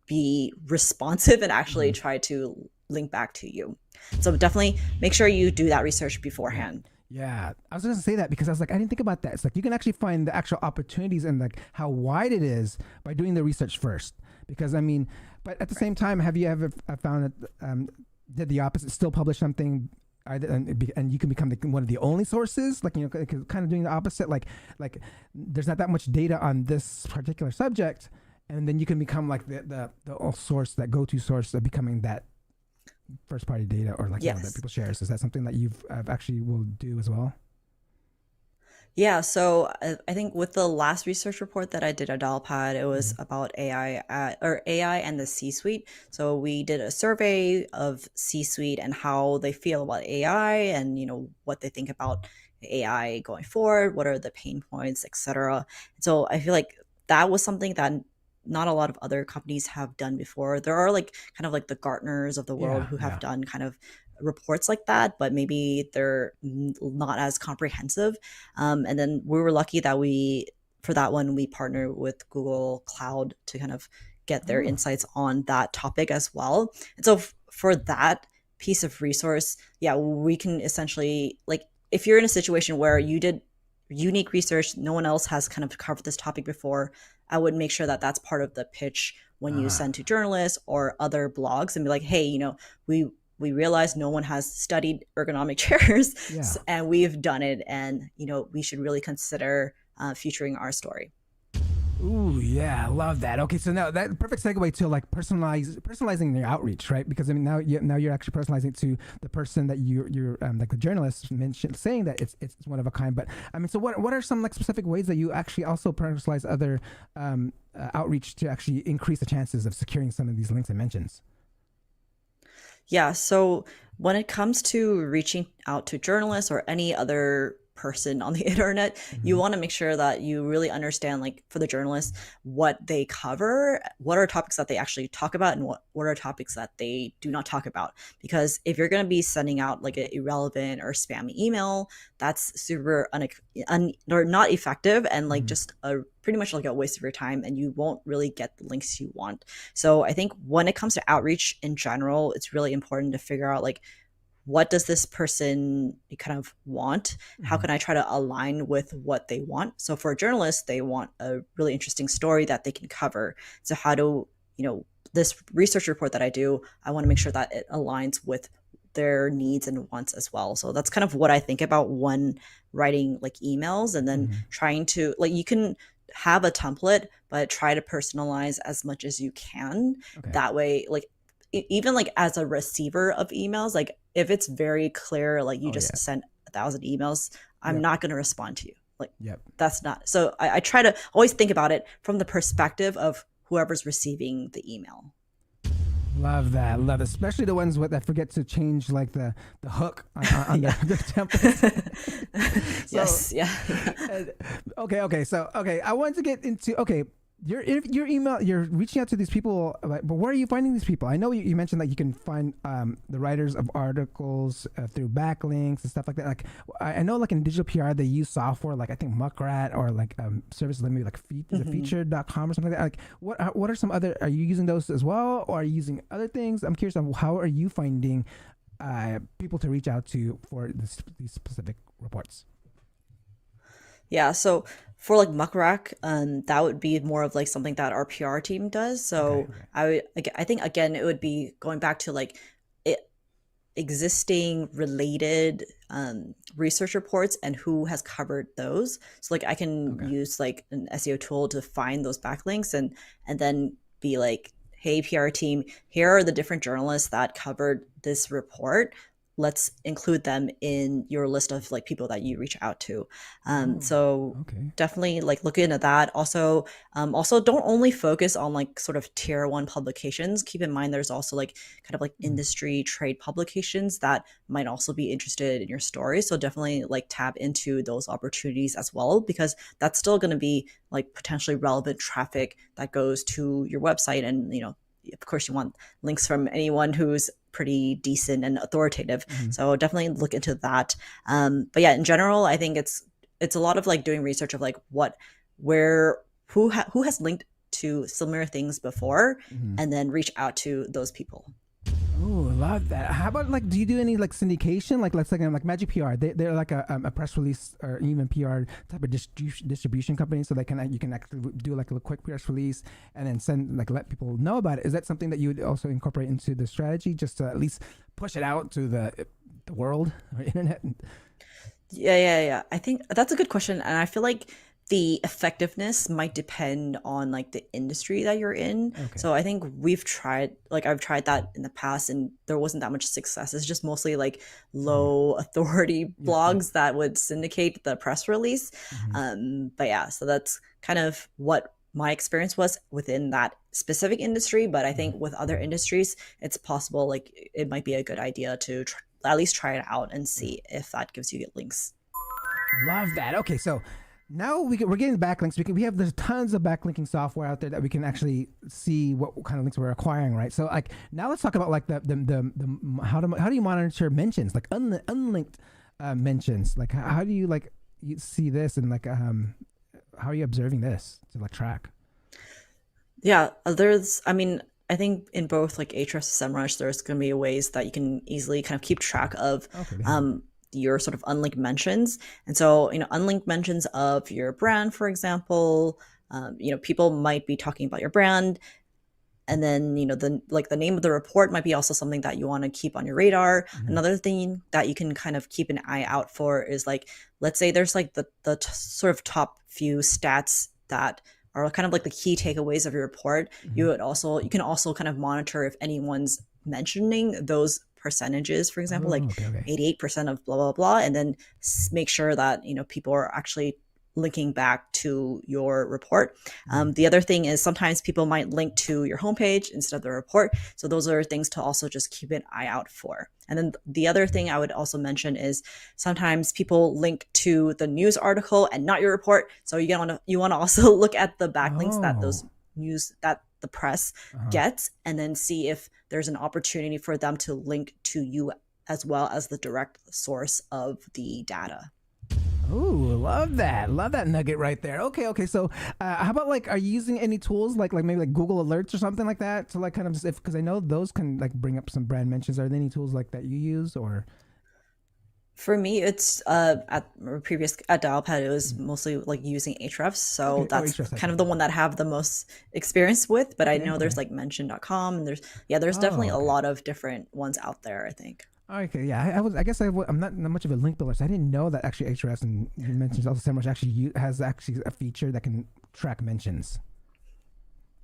be responsive and actually try to link back to you. So definitely make sure you do that research beforehand. Yeah, I was going to say that because I was like, I didn't think about that. It's like you can actually find the actual opportunities and like how wide it is by doing the research first. Because I mean, but at the same time, have you ever found that did the opposite, still publish something and you can become one of the only sources, like, kind of doing the opposite, like there's not that much data on this particular subject, and then you can become like the source, that go-to source of becoming that first party data or like that people share. So is that something that you've actually will do as well? Yeah, so I think with the last research report that I did at Dialpad, it was about AI and the C-suite. So we did a survey of C-suite and how they feel about AI and what they think about AI going forward, what are the pain points, etc. So I feel like that was something that not a lot of other companies have done before. There are like kind of like the Gartners of the world who have done kind of reports like that, but maybe they're not as comprehensive. And then we were lucky that for that one, we partnered with Google Cloud to kind of get their insights on that topic as well. And so for that piece of resource, we can essentially, like, if you're in a situation where you did unique research, no one else has kind of covered this topic before, I would make sure that that's part of the pitch when you send to journalists or other blogs and be like, hey, we realize no one has studied ergonomic chairs and we've done it. And, we should really consider featuring our story. Ooh, yeah, I love that. Okay, so now that perfect segue to like personalizing your outreach, right? Because I mean, now you're actually personalizing it to the person that you're like the journalist mentioned, saying that it's one of a kind. But I mean, so what are some like specific ways that you actually also personalize other outreach to actually increase the chances of securing some of these links and mentions? Yeah, so when it comes to reaching out to journalists or any other person on the internet, you want to make sure that you really understand, like, for the journalists, what they cover, what are topics that they actually talk about, and what are topics that they do not talk about. Because if you're going to be sending out like an irrelevant or spammy email, that's super or not effective and like just pretty much like a waste of your time, and you won't really get the links you want. So I think when it comes to outreach in general, it's really important to figure out like what does this person kind of want? How can I try to align with what they want? So for a journalist, they want a really interesting story that they can cover. So how do, this research report that I do, I want to make sure that it aligns with their needs and wants as well. So that's kind of what I think about when writing like emails, and then trying to, like, you can have a template, but try to personalize as much as you can. That way, like, even like as a receiver of emails, like if it's very clear, like you just sent 1,000 emails, I'm not going to respond to you. Like, that's not. So I try to always think about it from the perspective of whoever's receiving the email. Love that. Love it. Especially the ones that forget to change like the hook on the templates. Yes. Yeah. Okay. So, I wanted to get into, your email, you're reaching out to these people, but where are you finding these people? I know you mentioned that you can find the writers of articles through backlinks and stuff like that. Like, I know like in digital PR, they use software like I think Muckrat or like services maybe like featured.com or something like that. Like, what are some other, are you using those as well, or are you using other things? I'm curious on how are you finding people to reach out to for these specific reports? Yeah, so for like Muckrat, that would be more of like something that our PR team does. So I think again, it would be going back to like existing related research reports and who has covered those. So like I can use like an SEO tool to find those backlinks and then be like, hey, PR team, here are the different journalists that covered this report. Let's include them in your list of like people that you reach out to. Definitely like look into that. Also don't only focus on like sort of tier 1 publications. Keep in mind there's also like kind of like industry trade publications that might also be interested in your story. So definitely like tap into those opportunities as well, because that's still going to be like potentially relevant traffic that goes to your website. And, of course you want links from anyone who's pretty decent and authoritative. So definitely look into that. But yeah, in general, I think it's a lot of like doing research of like who has linked to similar things before, and then reach out to those people. Oh, I love that. How about like, do you do any like syndication? Like let's say like Magic PR, they're like a press release or even PR type of distribution company, so you can actually do like a quick press release and then let people know about it. Is that something that you would also incorporate into the strategy, just to at least push it out to the world or internet? Yeah. I think that's a good question, and I feel like the effectiveness might depend on like the industry that you're in. So I think I've tried that in the past and there wasn't that much success. It's just mostly like low authority blogs that would syndicate the press release. But yeah, so that's kind of what my experience was within that specific industry. But I think with other industries, it's possible, like it might be a good idea to at least try it out and see if that gives you links. Love that. Okay, so now we're getting backlinks. There's tons of backlinking software out there that we can actually see what kind of links we're acquiring, right? So like now let's talk about like the how do you monitor mentions, like unlinked mentions? Like how do you like you see this, and like how are you observing this to like track? Yeah, I think in both like Ahrefs and SEMrush, there's going to be ways that you can easily kind of keep track of your sort of unlinked mentions. And so, unlinked mentions of your brand, for example, people might be talking about your brand. And then, the name of the report might be also something that you want to keep on your radar. Another thing that you can kind of keep an eye out for is like, let's say there's like the sort of top few stats that are kind of like the key takeaways of your report. You can also kind of monitor if anyone's mentioning those percentages, for example, 88% of blah, blah, blah, and then make sure that, people are actually linking back to your report. The other thing is sometimes people might link to your homepage instead of the report. So those are things to also just keep an eye out for. And then the other thing I would also mention is sometimes people link to the news article and not your report. So you want to also look at the backlinks that those news that the press gets, and then see if there's an opportunity for them to link to you as well as the direct source of the data. Ooh, love that. Love that nugget right there. Okay. So, how about like, are you using any tools like maybe like Google Alerts or something like that to like kind of just because I know those can like bring up some brand mentions. Are there any tools like that you use or? For me, it's at previous at Dialpad, it was mostly like using Ahrefs, so Okay. Oh, that's Ahrefs, kind of the one that I have the most experience with. But I know there's Okay. like Mention.com, and there's Oh, definitely a okay. lot of different ones out there, I think. Okay, yeah, I guess I'm not much of a link builder, so I didn't know that actually Ahrefs and you mentioned also SEMrush actually has actually a feature that can track mentions.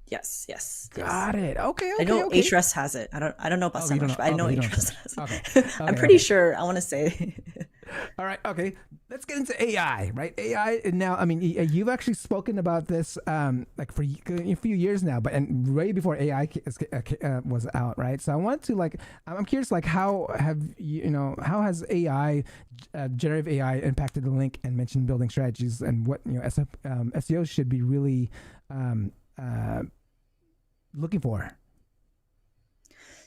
Yes. Got it. Okay. I know Okay. Ahrefs has it. I don't know about Oh, you don't SEMrush, know. but I know Okay, you don't know Ahrefs SEMrush. has Okay. it. I'm Okay. pretty Okay. sure. I want to say. All right. Okay. Let's get into AI. Right. AI. And now, I mean, you've actually spoken about this like for a few years now, but and way before AI was out. Right. So I want to like, I'm curious, like, how have how has AI, generative AI, impacted the link and mention building strategies, and what SEOs should be really looking for?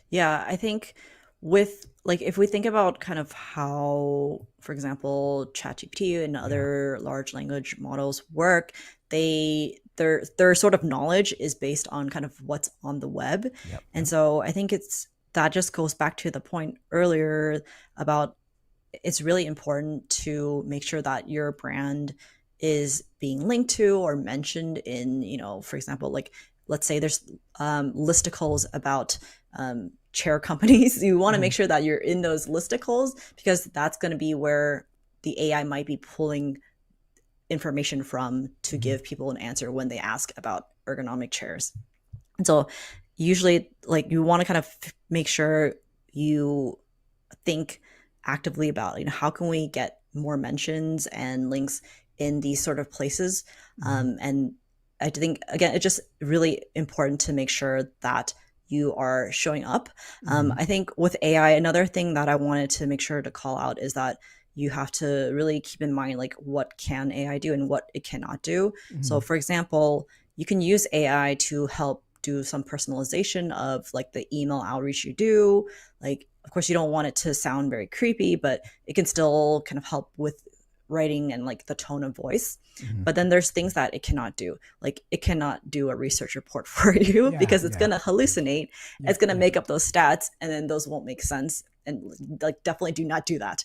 Yeah, I think with like if we think about kind of how, for example, ChatGPT and other large language models work, their sort of knowledge is based on kind of what's on the web. Yep. And so I think that just goes back to the point earlier about it's really important to make sure that your brand is being linked to or mentioned in, for example, like let's say there's listicles about chair companies. You want to make sure that you're in those listicles because that's going to be where the AI might be pulling information from to give people an answer when they ask about ergonomic chairs. And so usually like you want to kind of make sure you think actively about, how can we get more mentions and links in these sort of places? And I think, again, it's just really important to make sure that you are showing up. I think with AI, another thing that I wanted to make sure to call out is that you have to really keep in mind, like, what can AI do and what it cannot do. So, for example, you can use AI to help do some personalization of like the email outreach you do. Like, of course, you don't want it to sound very creepy, but it can still kind of help with writing and like the tone of voice. But then there's things that it cannot do. Like it cannot do a research report for you because it's going to hallucinate. It's going to make up those stats and then those won't make sense. And like definitely do not do that.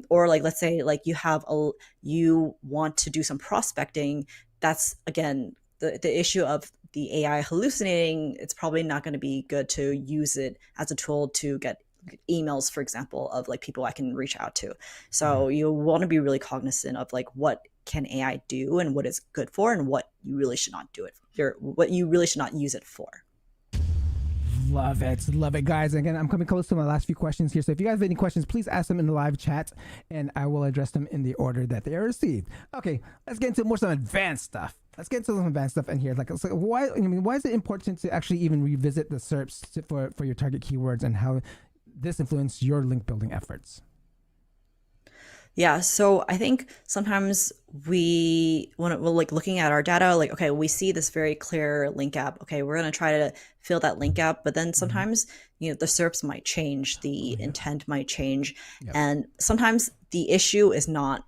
Or like let's say like you want to do some prospecting. That's again the issue of the AI hallucinating. It's probably not going to be good to use it as a tool to get emails, for example, of like people I can reach out to. So you want to be really cognizant of like what can AI do and what it's good for and what you really should not do it for, what you really should not use it for. Love it, guys. Again, I'm coming close to my last few questions here. So if you guys have any questions, please ask them in the live chat, and I will address them in the order that they are received. Okay, let's get into some advanced stuff. In here. Like, so why is it important to actually even revisit the SERPs for your target keywords and how this influenced your link building efforts? Yeah, so I think sometimes we're like looking at our data, like, okay, we see this very clear link gap. Okay, we're going to try to fill that link gap. But then sometimes, the SERPs might change, the intent might change. And sometimes the issue is not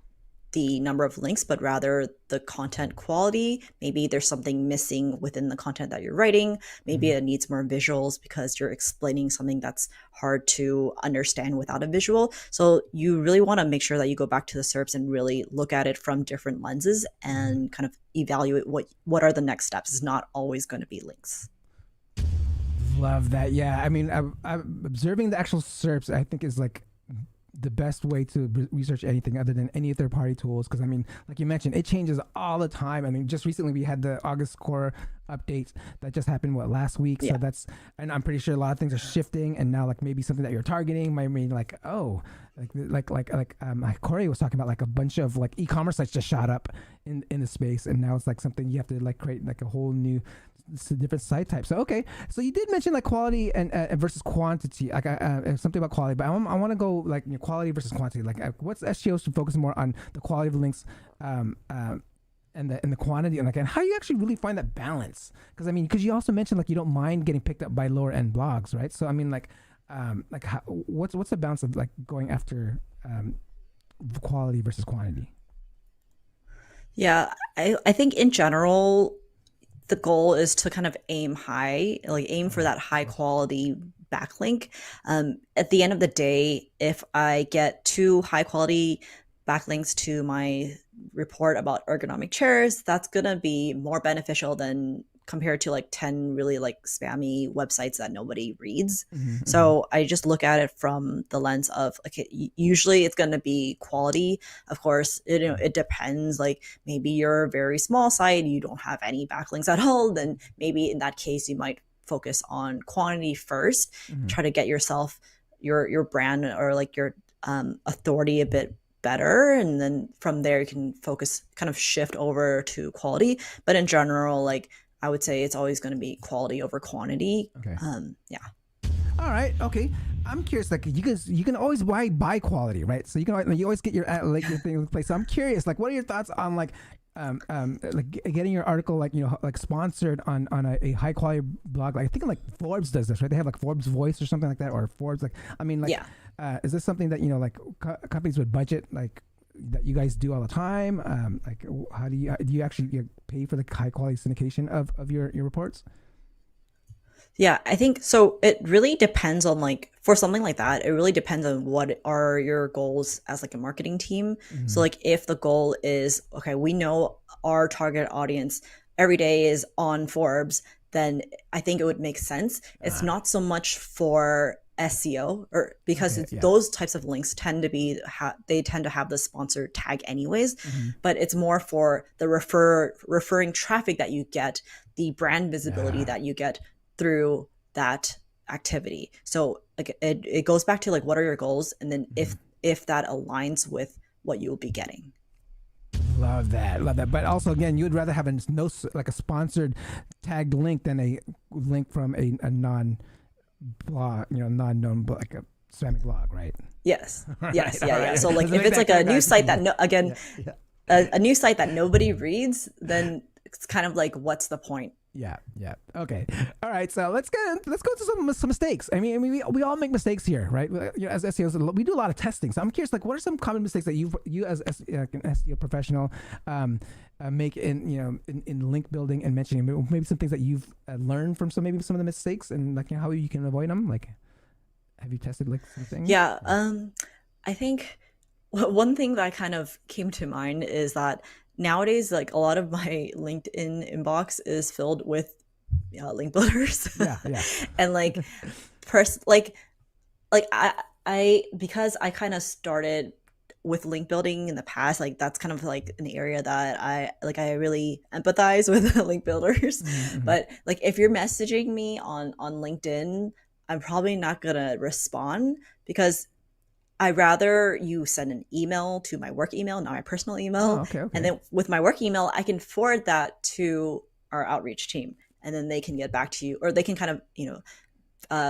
the number of links, but rather the content quality. Maybe there's something missing within the content that you're writing. Maybe it needs more visuals because you're explaining something that's hard to understand without a visual. So you really want to make sure that you go back to the SERPs and really look at it from different lenses and kind of evaluate what are the next steps. It's not always going to be links. Love that. Yeah, I mean, I'm observing the actual SERPs, I think, is like the best way to research anything other than any third-party tools, because I mean, like you mentioned, it changes all the time. I mean, just recently we had the August core updates that just happened last week. So and I'm pretty sure a lot of things are shifting, and now like maybe something that you're targeting might mean like, oh, like Korey was talking about, like a bunch of like e-commerce sites just shot up in the space, and now it's like something you have to like create like a whole new different site types. So okay, so you did mention like quality and versus quantity, like something about quality, but I want to go like quality versus quantity. Like what's SEO should focus more on the quality of the links and the quantity, and like, and how you actually really find that balance? Because I mean, because you also mentioned like you don't mind getting picked up by lower end blogs, right? So I mean, like what's the balance of like going after quality versus quantity? Yeah, I think in general, the goal is to kind of aim high, like aim for that high quality backlink. At the end of the day, if I get 2 high quality backlinks to my report about ergonomic chairs, that's gonna be more beneficial than compared to like 10 really like spammy websites that nobody reads. So I just look at it from the lens of, okay, usually it's going to be quality. Of course, it depends. Like maybe you're a very small site, you don't have any backlinks at all, then maybe in that case you might focus on quantity first, try to get yourself your brand or like your authority a bit better, and then from there you can focus, kind of shift over to quality. But in general, like I would say it's always going to be quality over quantity. Okay. Yeah. All right. Okay. I'm curious. Like you can always buy quality, right? So you always get your your thing in place. So I'm curious. Like, what are your thoughts on like getting your article like sponsored on a high quality blog? Like I think like Forbes does this, right? They have like Forbes Voice or something like that, or Forbes Yeah. Is this something that like companies would budget like that you guys do all the time? Like how do you actually pay for the high quality syndication of your reports? Yeah, I think so. It really depends on like, for something like that, it really depends on what are your goals as like a marketing team. So like if the goal is, okay, we know our target audience every day is on Forbes, then I think it would make sense. It's not so much for SEO, or because those types of links tend to be they tend to have the sponsored tag anyways, but it's more for the referring traffic that you get, the brand visibility that you get through that activity. So like it goes back to like, what are your goals, and then if that aligns with what you will be getting. Love that. But also, again, you would rather have a sponsored tagged link than a link from a non-blog, non-known, like a spammy blog, right? Yes. Yes. Right, Yeah. right. Yeah. So like Doesn't if it's make like a that new site that a new site that nobody reads, then it's kind of like, what's the point? Yeah. Okay. All right. So let's go to some mistakes. I mean, we all make mistakes here, right? As SEOs, we do a lot of testing. So I'm curious, like, what are some common mistakes that you as an SEO professional make in link building and mentioning? Maybe some things that you've learned from some of the mistakes, and like how you can avoid them. Like, have you tested like some things? Yeah. I think one thing that kind of came to mind is that nowadays, like a lot of my LinkedIn inbox is filled with link builders. Yeah. And like, I because I kind of started with link building in the past, like that's kind of like an area that I really empathize with link builders. But like if you're messaging me on LinkedIn, I'm probably not gonna respond, because I'd rather you send an email to my work email, not my personal email. Okay. And then with my work email, I can forward that to our outreach team, and then they can get back to you, or they can kind of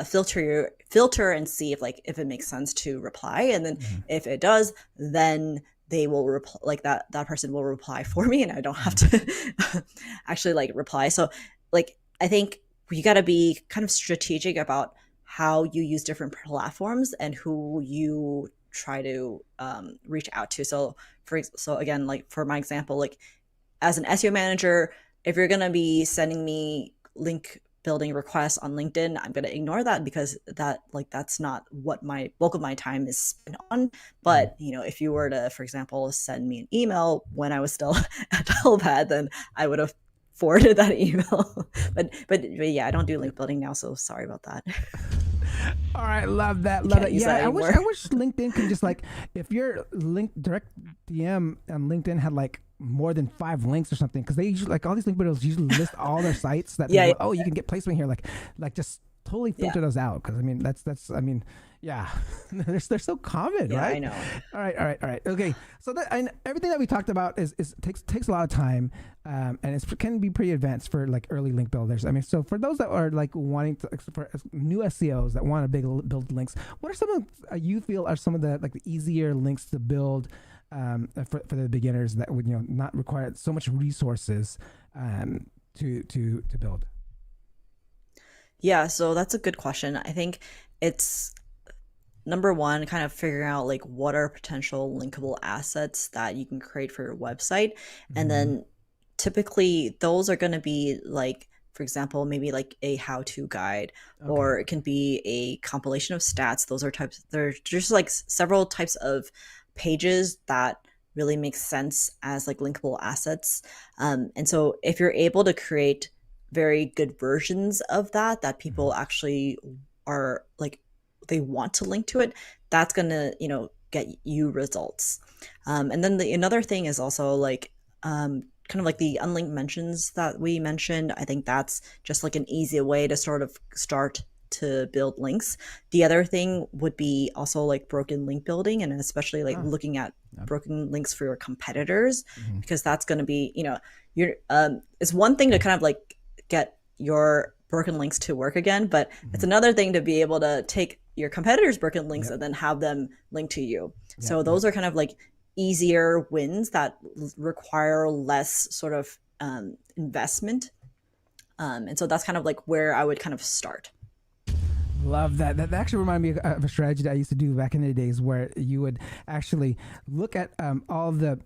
filter and see if it makes sense to reply. And then if it does, then they will reply, like that person will reply for me, and I don't have to actually like reply. So like, I think you got to be kind of strategic about how you use different platforms and who you try to reach out to. So again, like for my example, like as an SEO manager, if you're going to be sending me link building requests on LinkedIn, I'm going to ignore that, because that's not what my bulk of my time is spent on. But if you were to, for example, send me an email when I was still at Telpad, then I would have forwarded that email. but yeah, I don't do link building now, so sorry about that. All right, love that. Yeah, I wish LinkedIn can just like, if your direct DM on LinkedIn had like more than 5 links or something, because they usually, like all these link builders usually list all their sites that you can get placement here, like just totally filter those out, because I mean that's I mean they're so common, right? I know. All right. Okay, so everything that we talked about is takes a lot of time, and it can be pretty advanced for like early link builders. I mean, so for those that are like wanting to, for new SEOs that want to build links, what are some of you feel are some of the like the easier links to build for the beginners that would not require so much resources to build? Yeah, so that's a good question. I think it's number one, kind of figuring out like what are potential linkable assets that you can create for your website. And then typically those are going to be like, for example, maybe like a how-to guide, or it can be a compilation of stats. Those are types, there's just like several types of pages that really make sense as like linkable assets. And so if you're able to create very good versions of that people actually are like, they want to link to it, that's going to, you know, get you results. And then another thing is also like, kind of like the unlinked mentions that we mentioned. I think that's just like an easy way to sort of start to build links. The other thing would be also like broken link building, and especially like looking at broken links for your competitors, because that's going to be, you know, you're it's one thing to kind of like get your broken links to work again, but it's another thing to be able to take your competitors' broken links and then have them link to you. So those are kind of like easier wins that require less sort of investment. And so that's kind of like where I would kind of start. Love that. That actually reminded me of a strategy that I used to do back in the days, where you would actually look at all the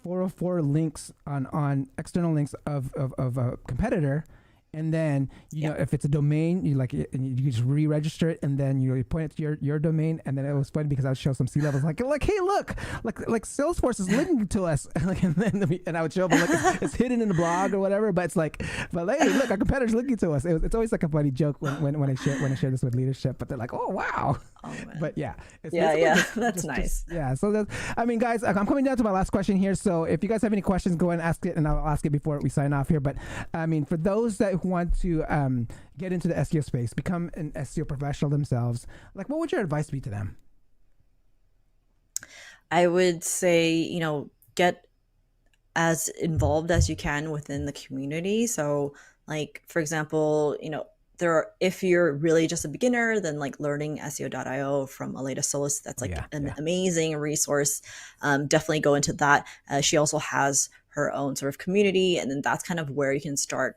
404 links on external links of a competitor. And then, you know, if it's a domain, you like, you just re-register it, and then you point it to your domain. And then it was funny because I would show some C-levels like, hey, look, like Salesforce is linking to us, and I would show them like it's hidden in the blog or whatever. But it's like, but hey, look, our competitor's linking to us. It's always like a funny joke when I share this with leadership. But they're like, oh wow. But yeah, it's that's nice. So that's, I mean, guys, I'm coming down to my last question here. So if you guys have any questions, go ahead and ask it, and I'll ask it before we sign off here. But I mean, for those that want to get into the SEO space, become an SEO professional themselves, like, what would your advice be to them? I would say, you know, get as involved as you can within the community. So like, for example, you know, if you're really just a beginner, then like learning SEO.io from Aleda Solis, that's like an amazing resource. Definitely go into that. She also has her own sort of community, and then that's kind of where you can start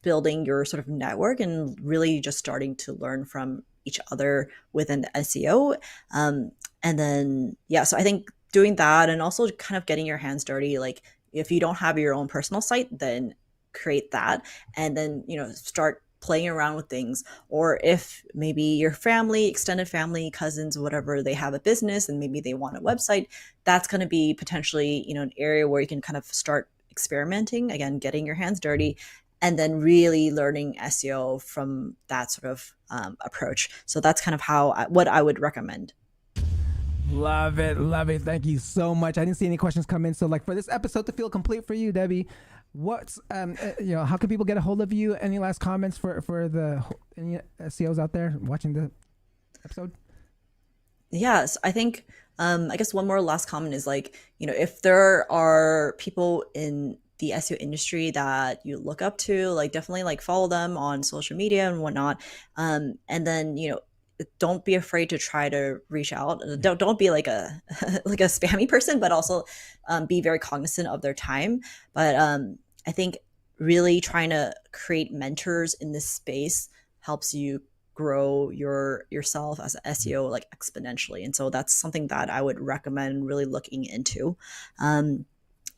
building your sort of network and really just starting to learn from each other within SEO. And then, so I think doing that, and also kind of getting your hands dirty, like if you don't have your own personal site, then create that, and then, you know, start playing around with things. Or if maybe your family, extended family, cousins, whatever, they have a business and maybe they want a website, that's going to be potentially, you know, an area where you can kind of start experimenting, again, getting your hands dirty, and then really learning SEO from that sort of approach. So that's kind of what I would recommend. Love it. Thank you so much. I didn't see any questions come in. So like, for this episode to feel complete for you, Debbie, what's you know, how can people get a hold of you? Any last comments for any SEOs out there watching the episode? Yes, I think I guess one more last comment is like, you know, if there are people in the SEO industry that you look up to, like definitely like follow them on social media and whatnot. And then, you know, don't be afraid to try to reach out. Don't be like a like a spammy person, but also be very cognizant of their time. But I think really trying to create mentors in this space helps you grow yourself as an SEO like exponentially. And so that's something that I would recommend really looking into.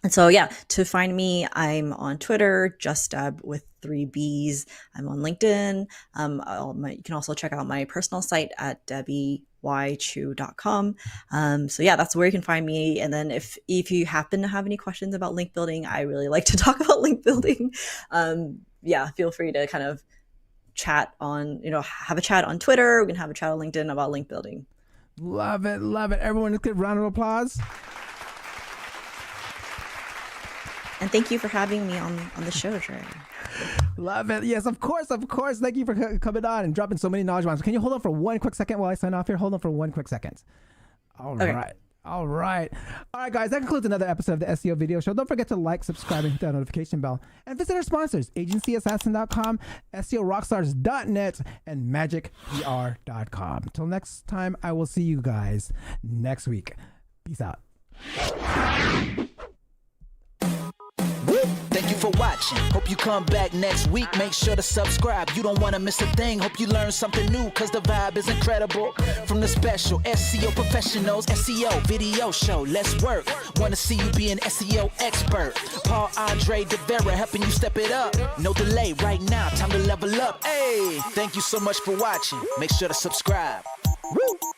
And so, to find me, I'm on Twitter, JustDeb with 3 B's. I'm on LinkedIn. You can also check out my personal site at debbieychou.com. So that's where you can find me. And then if you happen to have any questions about link building, I really like to talk about link building. Feel free to kind of chat on, have a chat on Twitter. We can have a chat on LinkedIn about link building. Love it. Everyone, let's give a round of applause. And thank you for having me on the show, Trey. Love it. Yes, of course. Thank you for coming on and dropping so many knowledge bombs. Can you hold on for one quick second while I sign off here? Hold on for one quick second. All right, guys, that concludes another episode of the SEO Video Show. Don't forget to like, subscribe, and hit that notification bell. And visit our sponsors, agencyassassin.com, SEOrockstars.net, and magicpr.com. Until next time, I will see you guys next week. Peace out. Thank you for watching. Hope you come back next week. Make sure to subscribe. You don't want to miss a thing. Hope you learn something new, cause the vibe is incredible. From the special SEO professionals, SEO video show, let's work. Want to see you be an SEO expert. Paul Andre DeVera helping you step it up. No delay right now, time to level up. Hey, thank you so much for watching. Make sure to subscribe. Woo!